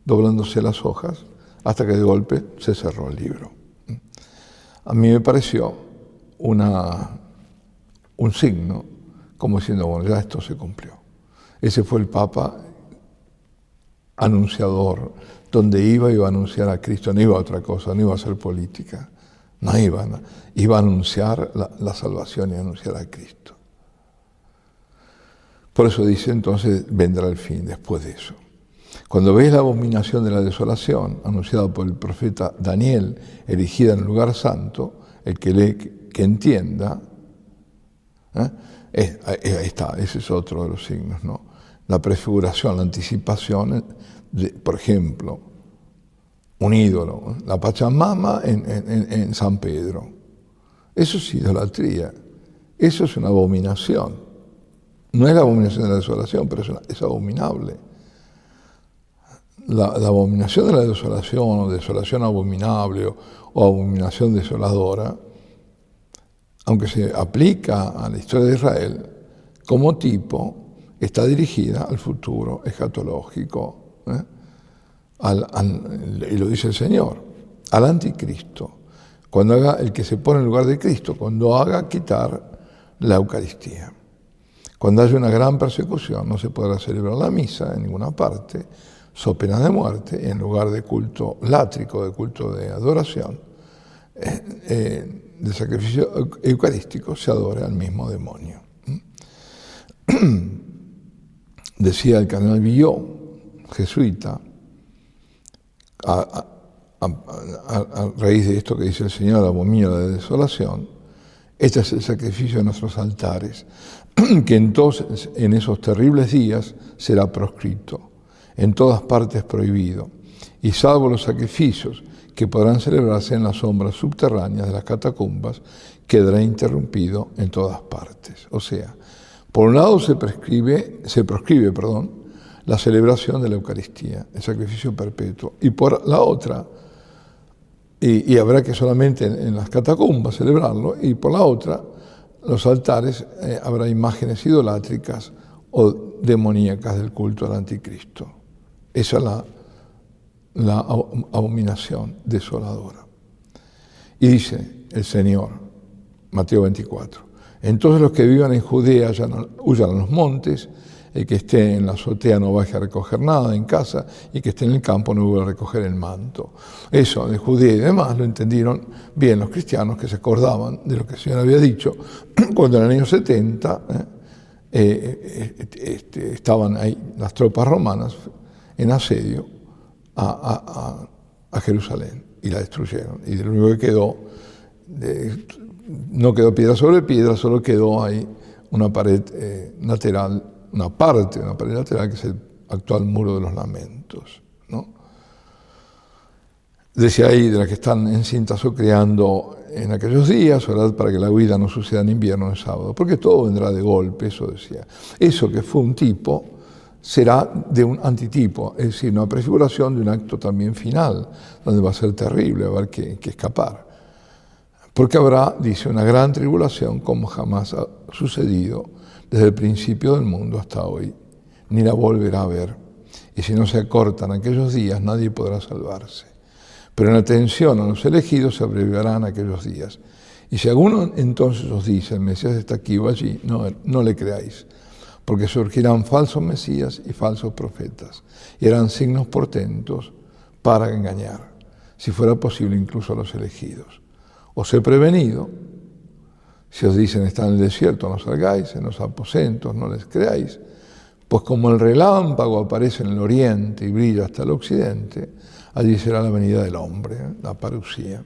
doblándose las hojas hasta que de golpe se cerró el libro. A mí me pareció un signo como diciendo, bueno, ya esto se cumplió. Ese fue el Papa anunciador, donde iba a anunciar a Cristo, no iba a otra cosa, no iba a hacer política. No iba a anunciar la salvación y a anunciar a Cristo. Por eso dice, entonces vendrá el fin después de eso. Cuando veis la abominación de la desolación, anunciada por el profeta Daniel, erigida en el lugar santo, el que lee, que entienda, ahí está, ese es otro de los signos, ¿no? La prefiguración, la anticipación, por ejemplo, un ídolo, la Pachamama en San Pedro. Eso es idolatría, eso es una abominación. No es la abominación de la desolación, pero es abominable. La abominación de la desolación, o desolación abominable, o abominación desoladora, aunque se aplica a la historia de Israel, como tipo, está dirigida al futuro escatológico, y lo dice el Señor, al anticristo, cuando haga el que se pone en lugar de Cristo, cuando haga quitar la Eucaristía. Cuando haya una gran persecución, no se podrá celebrar la misa en ninguna parte, so pena de muerte, y en lugar de culto látrico, de culto de adoración, de sacrificio eucarístico, se adore al mismo demonio. Decía el cardenal Villot, jesuita, a raíz de esto que dice el Señor, abomina la desolación, este es el sacrificio de nuestros altares, que entonces en esos terribles días será proscrito, en todas partes prohibido, y salvo los sacrificios que podrán celebrarse en las sombras subterráneas de las catacumbas, quedará interrumpido en todas partes. O sea, por un lado se proscribe, la celebración de la Eucaristía, el sacrificio perpetuo, y por la otra, y habrá que solamente en las catacumbas celebrarlo, y por la otra, los altares habrá imágenes idolátricas o demoníacas del culto al anticristo. Esa es la abominación desoladora. Y dice el Señor, Mateo 24, entonces los que vivan en Judea huyan a los montes, el que esté en la azotea no baje a recoger nada en casa, y que esté en el campo no vuelva a recoger el manto. Eso de Judea y demás lo entendieron bien los cristianos, que se acordaban de lo que el Señor había dicho cuando en el año 70 estaban ahí las tropas romanas en asedio a Jerusalén y la destruyeron. Y lo único que quedó, no quedó piedra sobre piedra, solo quedó ahí una pared lateral, una parte de una pared lateral, que es el actual Muro de los Lamentos, ¿no? Decía ahí, de las que están encintas o criando en aquellos días, orad para que la huida no suceda en invierno o en sábado, porque todo vendrá de golpe, eso decía. Eso que fue un tipo será de un antitipo, es decir, una prefiguración de un acto también final, donde va a ser terrible, va a haber que escapar. Porque habrá, dice, una gran tribulación como jamás ha sucedido desde el principio del mundo hasta hoy, ni la volverá a ver. Y si no se acortan aquellos días, nadie podrá salvarse. Pero en atención a los elegidos se abreviarán aquellos días. Y si alguno entonces os dice, el Mesías está aquí o allí, no le creáis, porque surgirán falsos Mesías y falsos profetas, y harán signos portentos para engañar, si fuera posible incluso a los elegidos. Os he prevenido, si os dicen está en el desierto, no salgáis, en los aposentos no les creáis, pues como el relámpago aparece en el oriente y brilla hasta el occidente, allí será la venida del hombre, la parusía.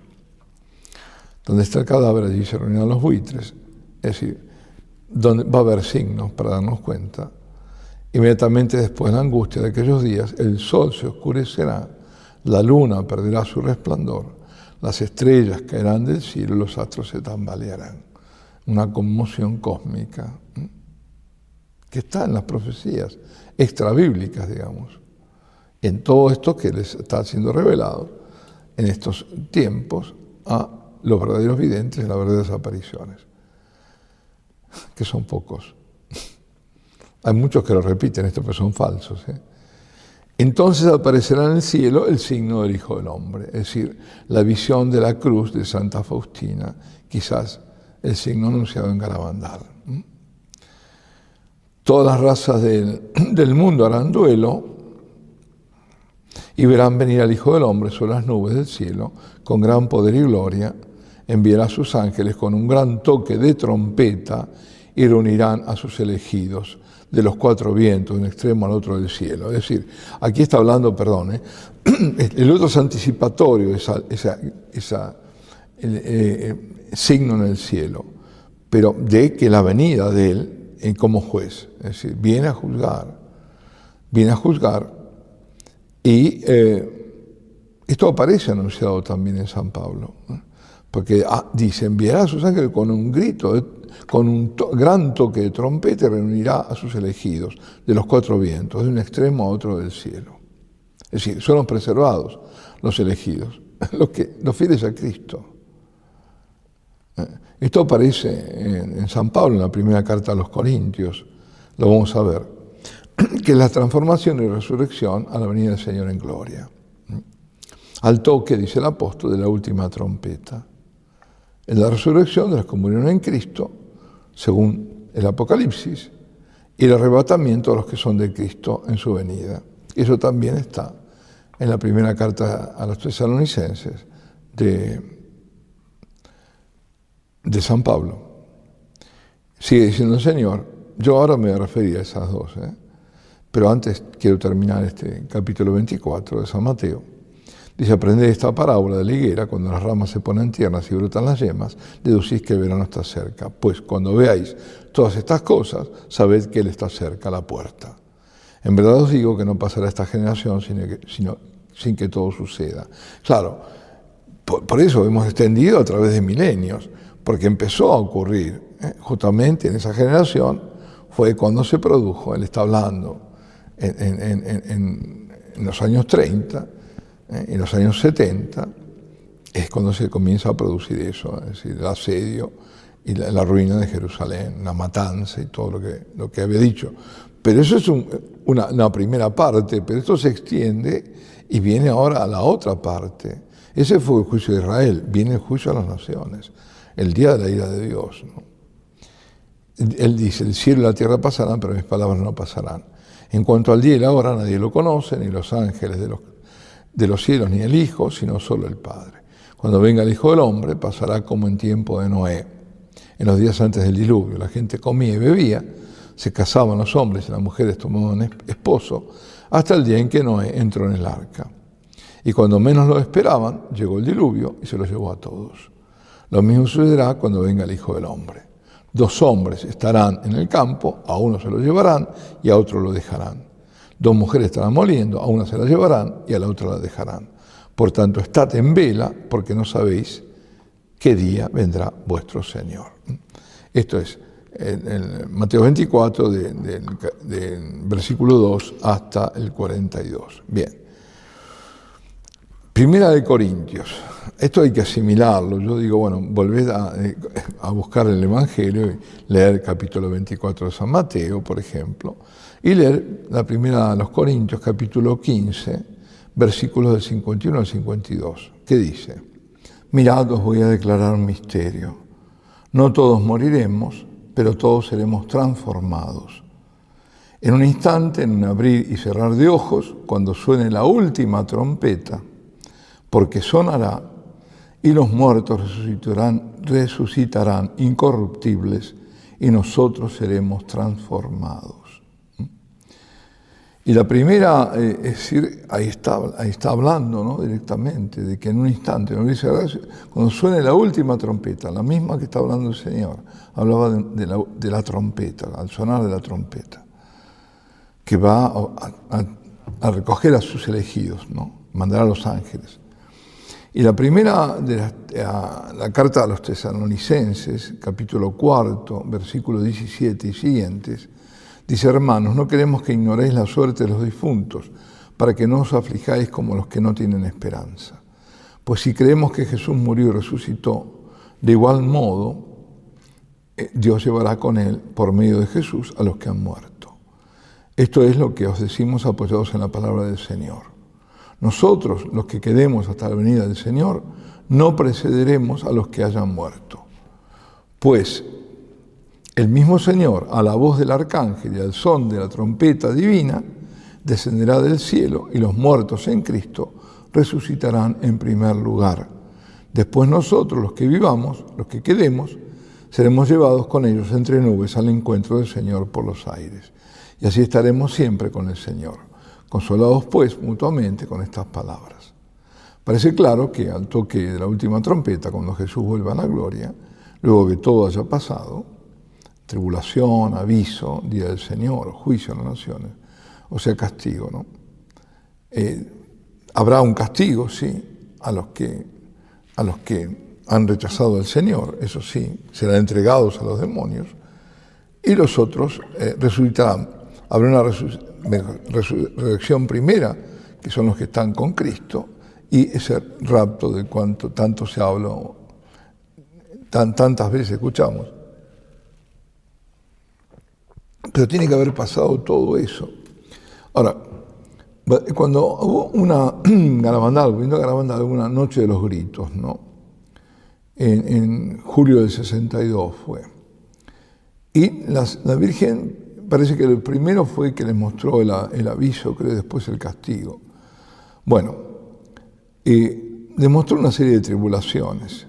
Donde está el cadáver, allí se reunirán los buitres, es decir, donde va a haber signos para darnos cuenta. Inmediatamente después de la angustia de aquellos días, el sol se oscurecerá, la luna perderá su resplandor, las estrellas caerán del cielo y los astros se tambalearán. Una conmoción cósmica que está en las profecías extrabíblicas, digamos, en todo esto que les está siendo revelado en estos tiempos a los verdaderos videntes y las verdaderas apariciones, que son pocos. Hay muchos que lo repiten esto, pero son falsos, ¿eh? Entonces aparecerá en el cielo el signo del Hijo del Hombre, es decir, la visión de la cruz de Santa Faustina, quizás el signo anunciado en Garabandal. Todas las razas del mundo harán duelo y verán venir al Hijo del Hombre sobre las nubes del cielo con gran poder y gloria, enviará a sus ángeles con un gran toque de trompeta y reunirán a sus elegidos de los cuatro vientos, de un extremo al otro del cielo. Es decir, aquí está hablando, el otro es anticipatorio, signo en el cielo, pero de que la venida de él como juez, es decir, viene a juzgar, y esto aparece anunciado también en San Pablo, ¿no? Porque dice, enviará a sus ángeles con un grito, con un gran toque de trompeta y reunirá a sus elegidos de los cuatro vientos, de un extremo a otro del cielo. Es decir, son los preservados, los elegidos, los fieles a Cristo. Esto aparece en San Pablo, en la primera carta a los Corintios, lo vamos a ver, que es la transformación y resurrección a la venida del Señor en gloria. Al toque, dice el apóstol, de la última trompeta. En la resurrección de los que murieron en Cristo, según el Apocalipsis, y el arrebatamiento de los que son de Cristo en su venida. Eso también está en la primera carta a los tesalonicenses de San Pablo. Sigue diciendo el Señor, yo ahora me voy a referir a esas dos, pero antes quiero terminar este capítulo 24 de San Mateo. Dice, aprended esta parábola de la higuera, cuando las ramas se ponen tiernas y brotan las yemas, deducís que el verano está cerca. Pues cuando veáis todas estas cosas, sabed que Él está cerca a la puerta. En verdad os digo que no pasará esta generación sin que todo suceda. Claro, por eso hemos extendido a través de milenios, porque empezó a ocurrir, justamente en esa generación, fue cuando se produjo, él está hablando en los años 30, en los años 70, es cuando se comienza a producir eso, es decir, el asedio y la ruina de Jerusalén, la matanza y todo lo que había dicho. Pero eso es una primera parte, pero esto se extiende y viene ahora a la otra parte. Ese fue el juicio de Israel, viene el juicio a las naciones, el día de la ira de Dios, ¿no? Él dice, el cielo y la tierra pasarán, pero mis palabras no pasarán. En cuanto al día y la hora, nadie lo conoce, ni los ángeles de los cielos, ni el Hijo, sino solo el Padre. Cuando venga el Hijo del Hombre, pasará como en tiempo de Noé. En los días antes del diluvio, la gente comía y bebía, se casaban los hombres y las mujeres tomaban esposo, hasta el día en que Noé entró en el arca. Y cuando menos lo esperaban, llegó el diluvio y se los llevó a todos. Lo mismo sucederá cuando venga el Hijo del Hombre. 2 hombres estarán en el campo, a uno se lo llevarán y a otro lo dejarán. 2 mujeres estarán moliendo, a una se la llevarán y a la otra la dejarán. Por tanto, estad en vela, porque no sabéis qué día vendrá vuestro Señor. Esto es en Mateo 24, del versículo 2 hasta el 42. Bien. Primera de Corintios. Esto hay que asimilarlo. Yo digo, bueno, volved a buscar el Evangelio y leer el capítulo 24 de San Mateo, por ejemplo, y leer la primera de los Corintios, capítulo 15, versículos del 51 al 52, que dice: mirad, os voy a declarar un misterio. No todos moriremos, pero todos seremos transformados. En un instante, en un abrir y cerrar de ojos, cuando suene la última trompeta, porque sonará, y los muertos resucitarán incorruptibles, y nosotros seremos transformados. Y la primera, es decir, ahí está hablando, ¿no?, directamente, de que en un instante, cuando suene la última trompeta, la misma que está hablando el Señor, hablaba de la trompeta, al sonar de la trompeta, que va a recoger a sus elegidos, ¿no?, mandará a los ángeles. Y la primera de la carta a los tesalonicenses, capítulo 4, versículo 17 y siguientes, dice: hermanos, no queremos que ignoréis la suerte de los difuntos, para que no os aflijáis como los que no tienen esperanza. Pues si creemos que Jesús murió y resucitó, de igual modo, Dios llevará con él, por medio de Jesús, a los que han muerto. Esto es lo que os decimos apoyados en la palabra del Señor. Nosotros, los que quedemos hasta la venida del Señor, no precederemos a los que hayan muerto. Pues el mismo Señor, a la voz del arcángel y al son de la trompeta divina, descenderá del cielo, y los muertos en Cristo resucitarán en primer lugar. Después nosotros, los que vivamos, los que quedemos, seremos llevados con ellos entre nubes al encuentro del Señor por los aires. Y así estaremos siempre con el Señor. Consolados pues mutuamente con estas palabras. Parece claro que al toque de la última trompeta, cuando Jesús vuelva a la gloria, luego que todo haya pasado, tribulación, aviso, día del Señor, juicio a las naciones, o sea, castigo, ¿no? Habrá un castigo, sí, a los que han rechazado al Señor, eso sí, serán entregados a los demonios, y los otros resucitarán. Habrá una resurrección primera, que son los que están con Cristo, y ese rapto del cuanto tanto se habla, tantas veces escuchamos. Pero tiene que haber pasado todo eso. Ahora, cuando hubo una Garabandal, una noche de los gritos, ¿no?, en julio del 62 fue, y la Virgen, parece que el primero fue que les mostró el aviso, creo, después el castigo. Bueno, les mostró una serie de tribulaciones.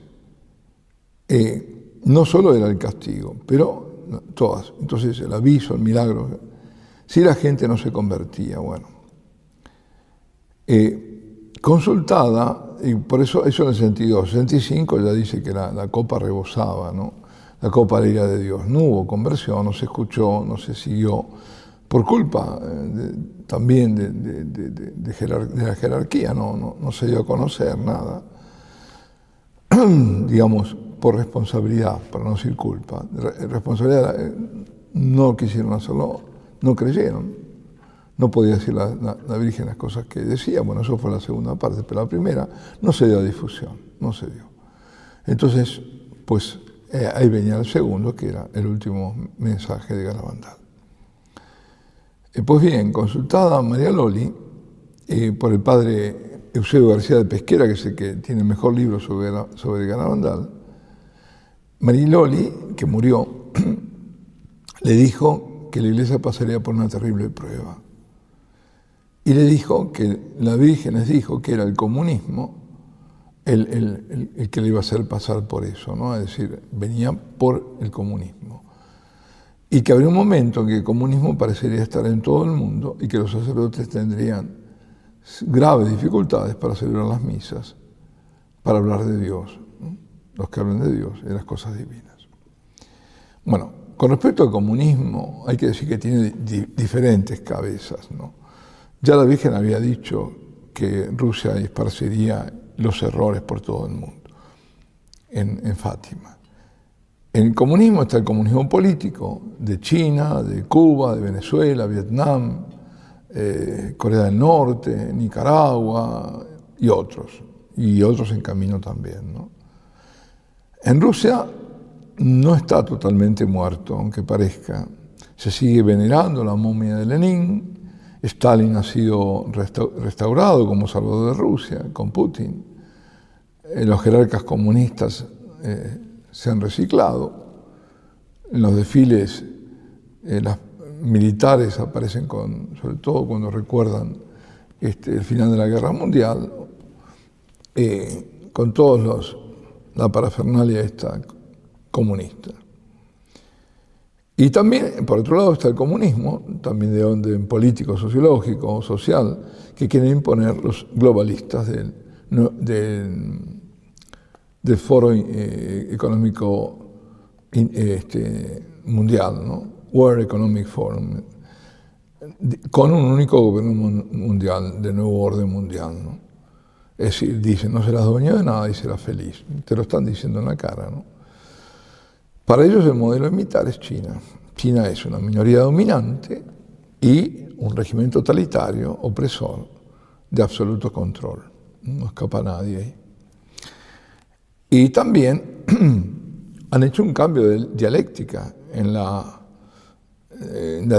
No solo era el castigo, pero todas. Entonces el aviso, el milagro. Si la gente no se convertía, bueno. Consultada, y por eso en el 62, 65 ya dice que la copa rebosaba, ¿no?, la copa de la ira de Dios. No hubo conversión, no se escuchó, no se siguió, por culpa también de la jerarquía, no se dio a conocer nada, digamos, por responsabilidad, para no decir culpa. Responsabilidad, no quisieron hacerlo, no creyeron. No podía decir la Virgen las cosas que decía. Bueno, eso fue la segunda parte, pero la primera no se dio a difusión, no se dio. Entonces, pues, ahí venía el segundo, que era el último mensaje de Garabandal. Pues bien, consultada a María Loli por el padre Eusebio García de Pesquera, que es el que tiene el mejor libro sobre Garabandal, María Loli, que murió, le dijo que la Iglesia pasaría por una terrible prueba. Y le dijo que la Virgen les dijo que era el comunismo el que le iba a hacer pasar por eso, ¿no? Es decir, venía por el comunismo. Y que habría un momento en que el comunismo parecería estar en todo el mundo y que los sacerdotes tendrían graves dificultades para celebrar las misas, para hablar de Dios, ¿no? Los que hablan de Dios y de las cosas divinas. Bueno, con respecto al comunismo, hay que decir que tiene diferentes cabezas, ¿no? Ya la Virgen había dicho que Rusia esparciría los errores por todo el mundo, en Fátima. En el comunismo está el comunismo político de China, de Cuba, de Venezuela, Vietnam, Corea del Norte, Nicaragua y otros en camino también, ¿no? En Rusia no está totalmente muerto, aunque parezca. Se sigue venerando la momia de Lenin. Stalin ha sido restaurado como salvador de Rusia, con Putin. Los jerarcas comunistas se han reciclado. En los desfiles, las militares aparecen sobre todo cuando recuerdan el final de la Guerra Mundial, con todos la parafernalia esta comunista. Y también, por otro lado, está el comunismo, también de orden político, sociológico, social, que quieren imponer los globalistas del Foro Económico Mundial, ¿no? World Economic Forum, con un único gobierno mundial, de nuevo orden mundial, ¿no? Es decir, dicen, no serás dueño de nada y serás feliz. Te lo están diciendo en la cara, ¿no? Para ellos el modelo a imitar es China. China es una minoría dominante y un régimen totalitario, opresor, de absoluto control. No escapa nadie ahí. Y también han hecho un cambio de dialéctica. En la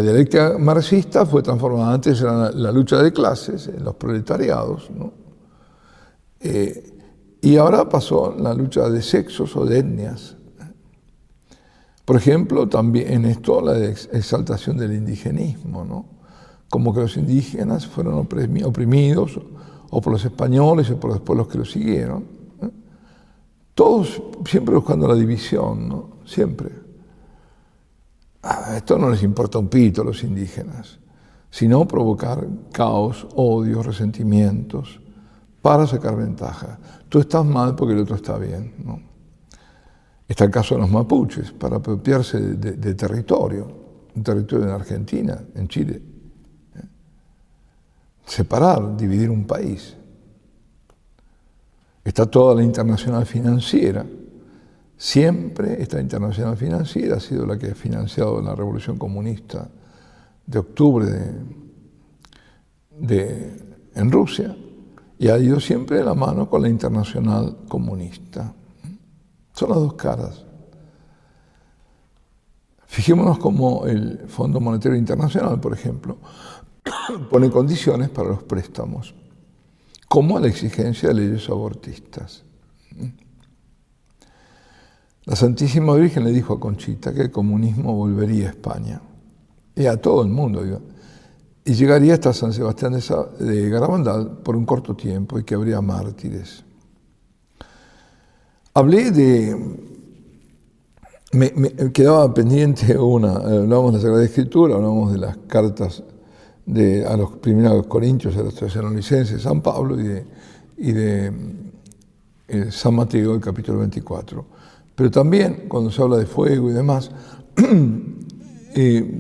dialéctica marxista fue transformada, antes era la lucha de clases, los proletariados, ¿no? Y ahora pasó la lucha de sexos o de etnias. Por ejemplo, también en esto la exaltación del indigenismo, ¿no? Como que los indígenas fueron oprimidos o por los españoles o por después los que los siguieron, ¿eh? Todos siempre buscando la división, ¿no? Siempre. Esto no les importa un pito a los indígenas, sino provocar caos, odios, resentimientos para sacar ventaja. Tú estás mal porque el otro está bien, ¿no? Está el caso de los mapuches, para apropiarse de territorio, un territorio en Argentina, en Chile. Separar, dividir un país. Está toda la internacional financiera. Siempre esta internacional financiera ha sido la que ha financiado la revolución comunista de octubre en Rusia y ha ido siempre de la mano con la internacional comunista. Son las dos caras. Fijémonos cómo el Fondo Monetario Internacional, por ejemplo, pone condiciones para los préstamos, como la exigencia de leyes abortistas. La Santísima Virgen le dijo a Conchita que el comunismo volvería a España, y a todo el mundo, y llegaría hasta San Sebastián de Garabandal por un corto tiempo y que habría mártires. Hablé me quedaba pendiente hablábamos de la Sagrada Escritura, hablábamos de las cartas a los primeros Corintios, a los Tesalonicenses, San Pablo y de San Mateo, el capítulo 24. Pero también, cuando se habla de fuego y demás,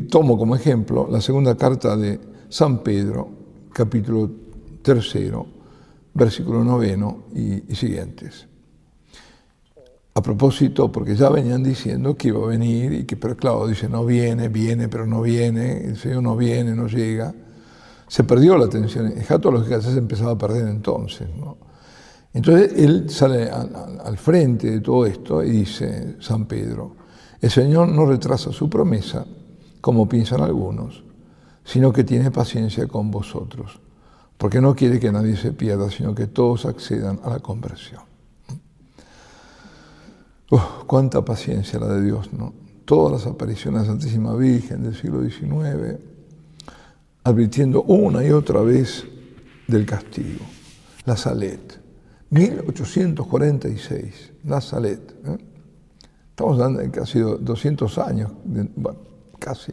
tomo como ejemplo la segunda carta de San Pedro, capítulo 3, versículo 9 y siguientes. A propósito, porque ya venían diciendo que iba a venir, pero claro, dice, no viene, pero no viene, el Señor no viene, no llega. Se perdió la atención escatológica, ya se empezaba a perder entonces, ¿no? Entonces él sale al frente de todo esto y dice, San Pedro, el Señor no retrasa su promesa, como piensan algunos, sino que tiene paciencia con vosotros, porque no quiere que nadie se pierda, sino que todos accedan a la conversión. Cuánta paciencia la de Dios, ¿no? Todas las apariciones de la Santísima Virgen del siglo XIX, advirtiendo una y otra vez del castigo. La Salette, 1846, la Salette. Estamos hablando de casi 200 años, bueno, casi.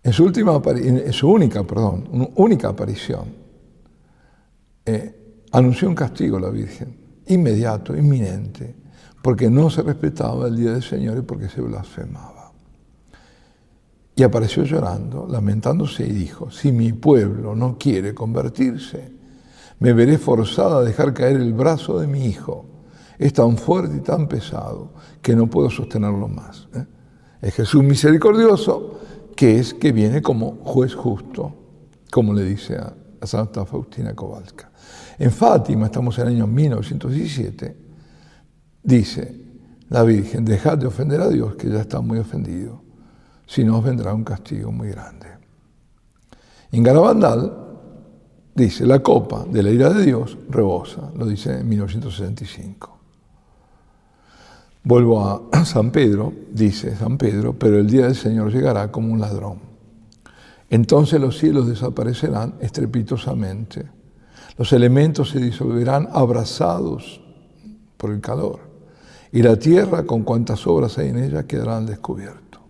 En su única aparición, anunció un castigo a la Virgen, inmediato, inminente, porque no se respetaba el día del Señor y porque se blasfemaba. Y apareció llorando, lamentándose y dijo, si mi pueblo no quiere convertirse, me veré forzada a dejar caer el brazo de mi hijo. Es tan fuerte y tan pesado que no puedo sostenerlo más. Es Jesús misericordioso, que viene como juez justo, como le dice a Santa Faustina Kowalska. En Fátima, estamos en el año 1917, dice la Virgen, dejad de ofender a Dios, que ya está muy ofendido, si no os vendrá un castigo muy grande. En Garabandal dice, la copa de la ira de Dios rebosa, lo dice en 1965. Vuelvo a San Pedro, dice San Pedro, pero el día del Señor llegará como un ladrón. Entonces los cielos desaparecerán estrepitosamente, los elementos se disolverán abrasados por el calor, y la tierra con cuantas obras hay en ella quedará al descubierto.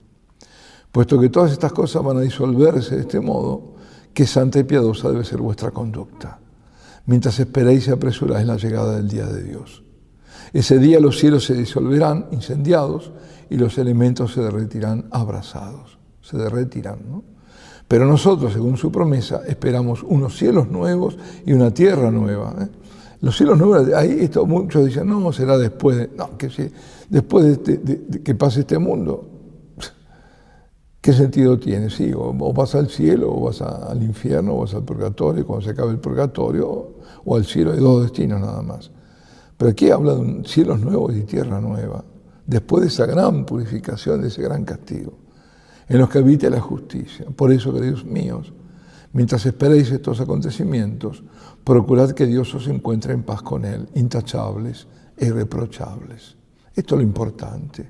Puesto que todas estas cosas van a disolverse de este modo, qué santa y piadosa debe ser vuestra conducta, mientras esperáis y apresuráis la llegada del día de Dios. Ese día los cielos se disolverán incendiados y los elementos se derretirán abrasados. Se derretirán, ¿no? Pero nosotros, según su promesa, esperamos unos cielos nuevos y una tierra nueva. Los cielos nuevos, ahí muchos dicen, no, será después después de que pase este mundo. ¿Qué sentido tiene? Sí, o vas al cielo, o vas al infierno, o vas al purgatorio, cuando se acabe el purgatorio, o al cielo. Hay dos destinos nada más. Pero aquí habla de cielos nuevos y tierra nueva, después de esa gran purificación, de ese gran castigo, en los que habite la justicia. Por eso, queridos míos, mientras esperéis estos acontecimientos, procurad que Dios os encuentre en paz con Él, intachables e irreprochables. Esto es lo importante.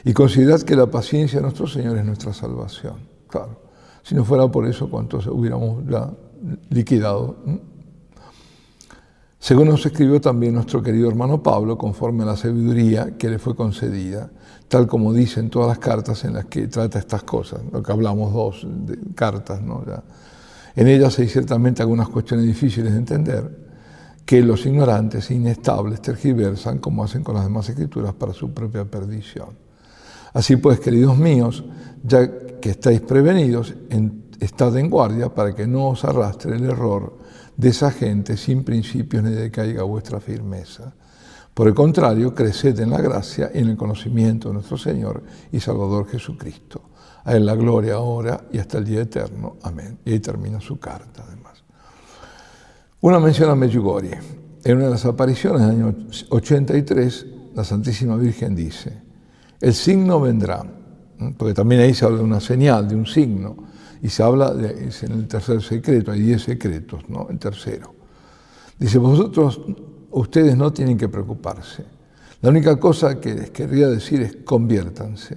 Y considerad que la paciencia de nuestro Señor es nuestra salvación. Claro, si no fuera por eso, ¿cuántos hubiéramos ya liquidado? Según nos escribió también nuestro querido hermano Pablo, conforme a la sabiduría que le fue concedida, tal como dicen todas las cartas en las que trata estas cosas, lo que hablamos dos de cartas, ¿no? Ya. En ellas hay ciertamente algunas cuestiones difíciles de entender, que los ignorantes e inestables tergiversan, como hacen con las demás escrituras, para su propia perdición. Así pues, queridos míos, ya que estáis prevenidos, estad en guardia para que no os arrastre el error de esa gente sin principios ni decaiga vuestra firmeza. Por el contrario, creced en la gracia y en el conocimiento de nuestro Señor y Salvador Jesucristo. A Él la gloria ahora y hasta el día eterno. Amén. Y ahí termina su carta, además. Una mención a Medjugorje. En una de las apariciones del año 83, la Santísima Virgen dice, el signo vendrá, porque también ahí se habla de una señal, de un signo, y se habla, es en el tercer secreto, hay 10 secretos, ¿no? El tercero. Dice, ustedes no tienen que preocuparse. La única cosa que les querría decir es conviértanse.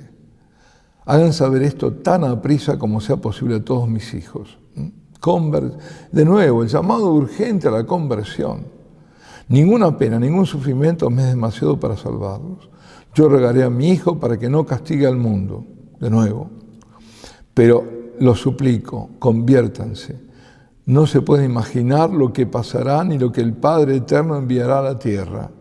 Hagan saber esto tan aprisa como sea posible a todos mis hijos. De nuevo, el llamado urgente a la conversión. Ninguna pena, ningún sufrimiento me es demasiado para salvarlos. Yo rogaré a mi Hijo para que no castigue al mundo, de nuevo. Pero los suplico, conviértanse. No se puede imaginar lo que pasará ni lo que el Padre Eterno enviará a la tierra.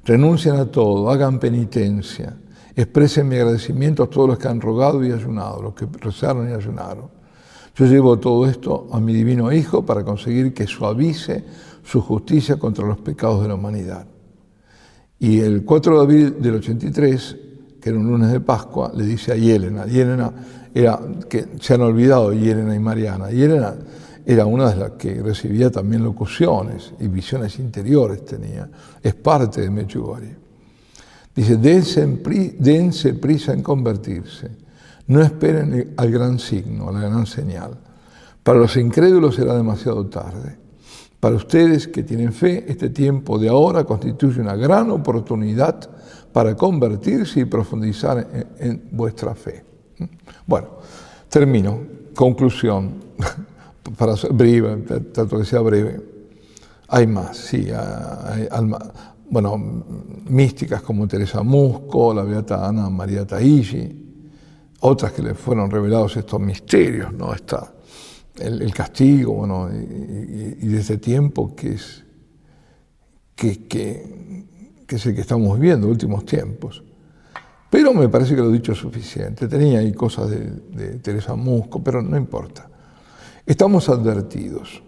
Renuncien a todo, hagan penitencia. Expresen mi agradecimiento a todos los que han rogado y ayunado, los que rezaron y ayunaron. Yo llevo todo esto a mi divino Hijo para conseguir que suavice su justicia contra los pecados de la humanidad. Y el 4 de abril del 83, que era un lunes de Pascua, le dice a Yelena era que se han olvidado de Yelena y Mariana. Yelena era una de las que recibía también locuciones y visiones interiores tenía. Es parte de Medjugorje. Dice, dense prisa en convertirse. No esperen al gran signo, a la gran señal. Para los incrédulos será demasiado tarde. Para ustedes que tienen fe, este tiempo de ahora constituye una gran oportunidad para convertirse y profundizar en vuestra fe. Bueno, termino. Conclusión. Para ser breve, trato que sea breve. Hay más, sí. Místicas como Teresa Musco, la beata Ana María Taigi, otras que le fueron revelados estos misterios, ¿no? Está el castigo, bueno, y de ese tiempo que es el que estamos viviendo, últimos tiempos. Pero me parece que lo he dicho suficiente. Tenía ahí cosas de Teresa Musco, pero no importa. Estamos advertidos.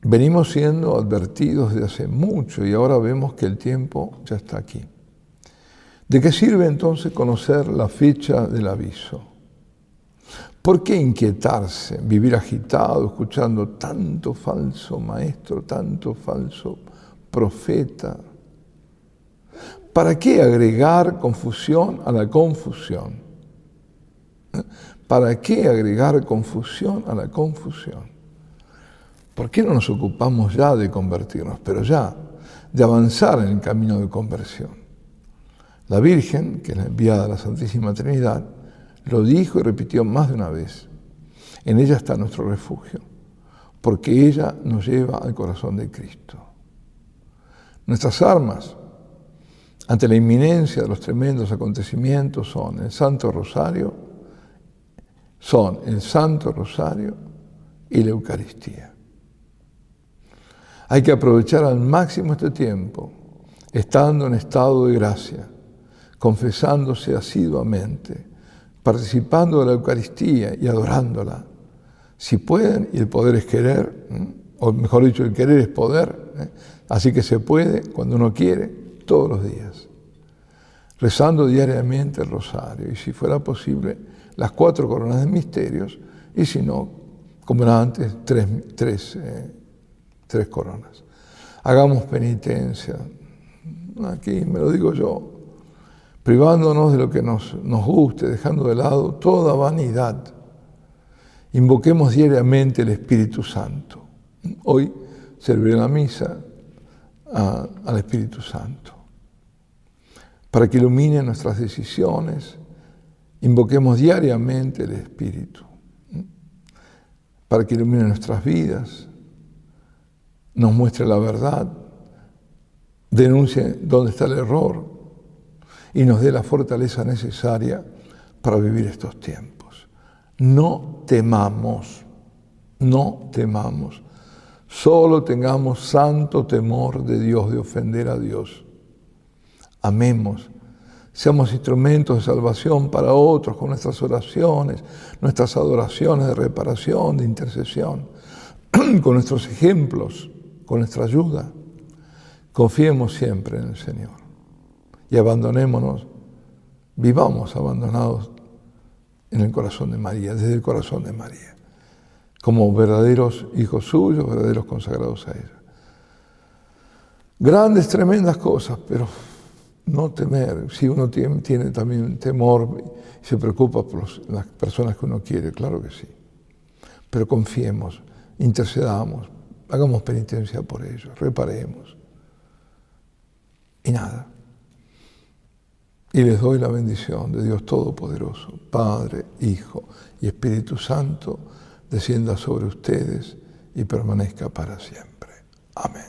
Venimos siendo advertidos desde hace mucho y ahora vemos que el tiempo ya está aquí. ¿De qué sirve entonces conocer la fecha del aviso? ¿Por qué inquietarse, vivir agitado, escuchando tanto falso maestro, tanto falso profeta? ¿Para qué agregar confusión a la confusión? ¿Para qué agregar confusión a la confusión? ¿Por qué no nos ocupamos ya de convertirnos, pero ya, de avanzar en el camino de conversión? La Virgen, que es la enviada a la Santísima Trinidad, lo dijo y repitió más de una vez. En ella está nuestro refugio, porque ella nos lleva al corazón de Cristo. Nuestras armas ante la inminencia de los tremendos acontecimientos son el Santo Rosario y la Eucaristía. Hay que aprovechar al máximo este tiempo, estando en estado de gracia, confesándose asiduamente, participando de la Eucaristía y adorándola. Si pueden, y el poder es querer, o mejor dicho, el querer es poder, así que se puede, cuando uno quiere, todos los días. Rezando diariamente el rosario, y si fuera posible, las 4 coronas de misterios, y si no, como era antes, 3 coronas. Hagamos penitencia, aquí me lo digo yo, privándonos de lo que nos guste, dejando de lado toda vanidad. Invoquemos diariamente el Espíritu Santo. Hoy serviré la misa al Espíritu Santo. Para que ilumine nuestras decisiones, invoquemos diariamente el Espíritu. Para que ilumine nuestras vidas, nos muestre la verdad, denuncie dónde está el error, y nos dé la fortaleza necesaria para vivir estos tiempos. No temamos, solo tengamos santo temor de Dios, de ofender a Dios. Amemos, seamos instrumentos de salvación para otros con nuestras oraciones, nuestras adoraciones de reparación, de intercesión, con nuestros ejemplos, con nuestra ayuda. Confiemos siempre en el Señor. Y abandonémonos, vivamos abandonados en el corazón de María, desde el corazón de María, como verdaderos hijos suyos, verdaderos consagrados a ella. Grandes, tremendas cosas, pero no temer. Si uno tiene también temor y se preocupa por las personas que uno quiere, claro que sí. Pero confiemos, intercedamos, hagamos penitencia por ellos, reparemos. Y nada. Y les doy la bendición de Dios Todopoderoso, Padre, Hijo y Espíritu Santo, descienda sobre ustedes y permanezca para siempre. Amén.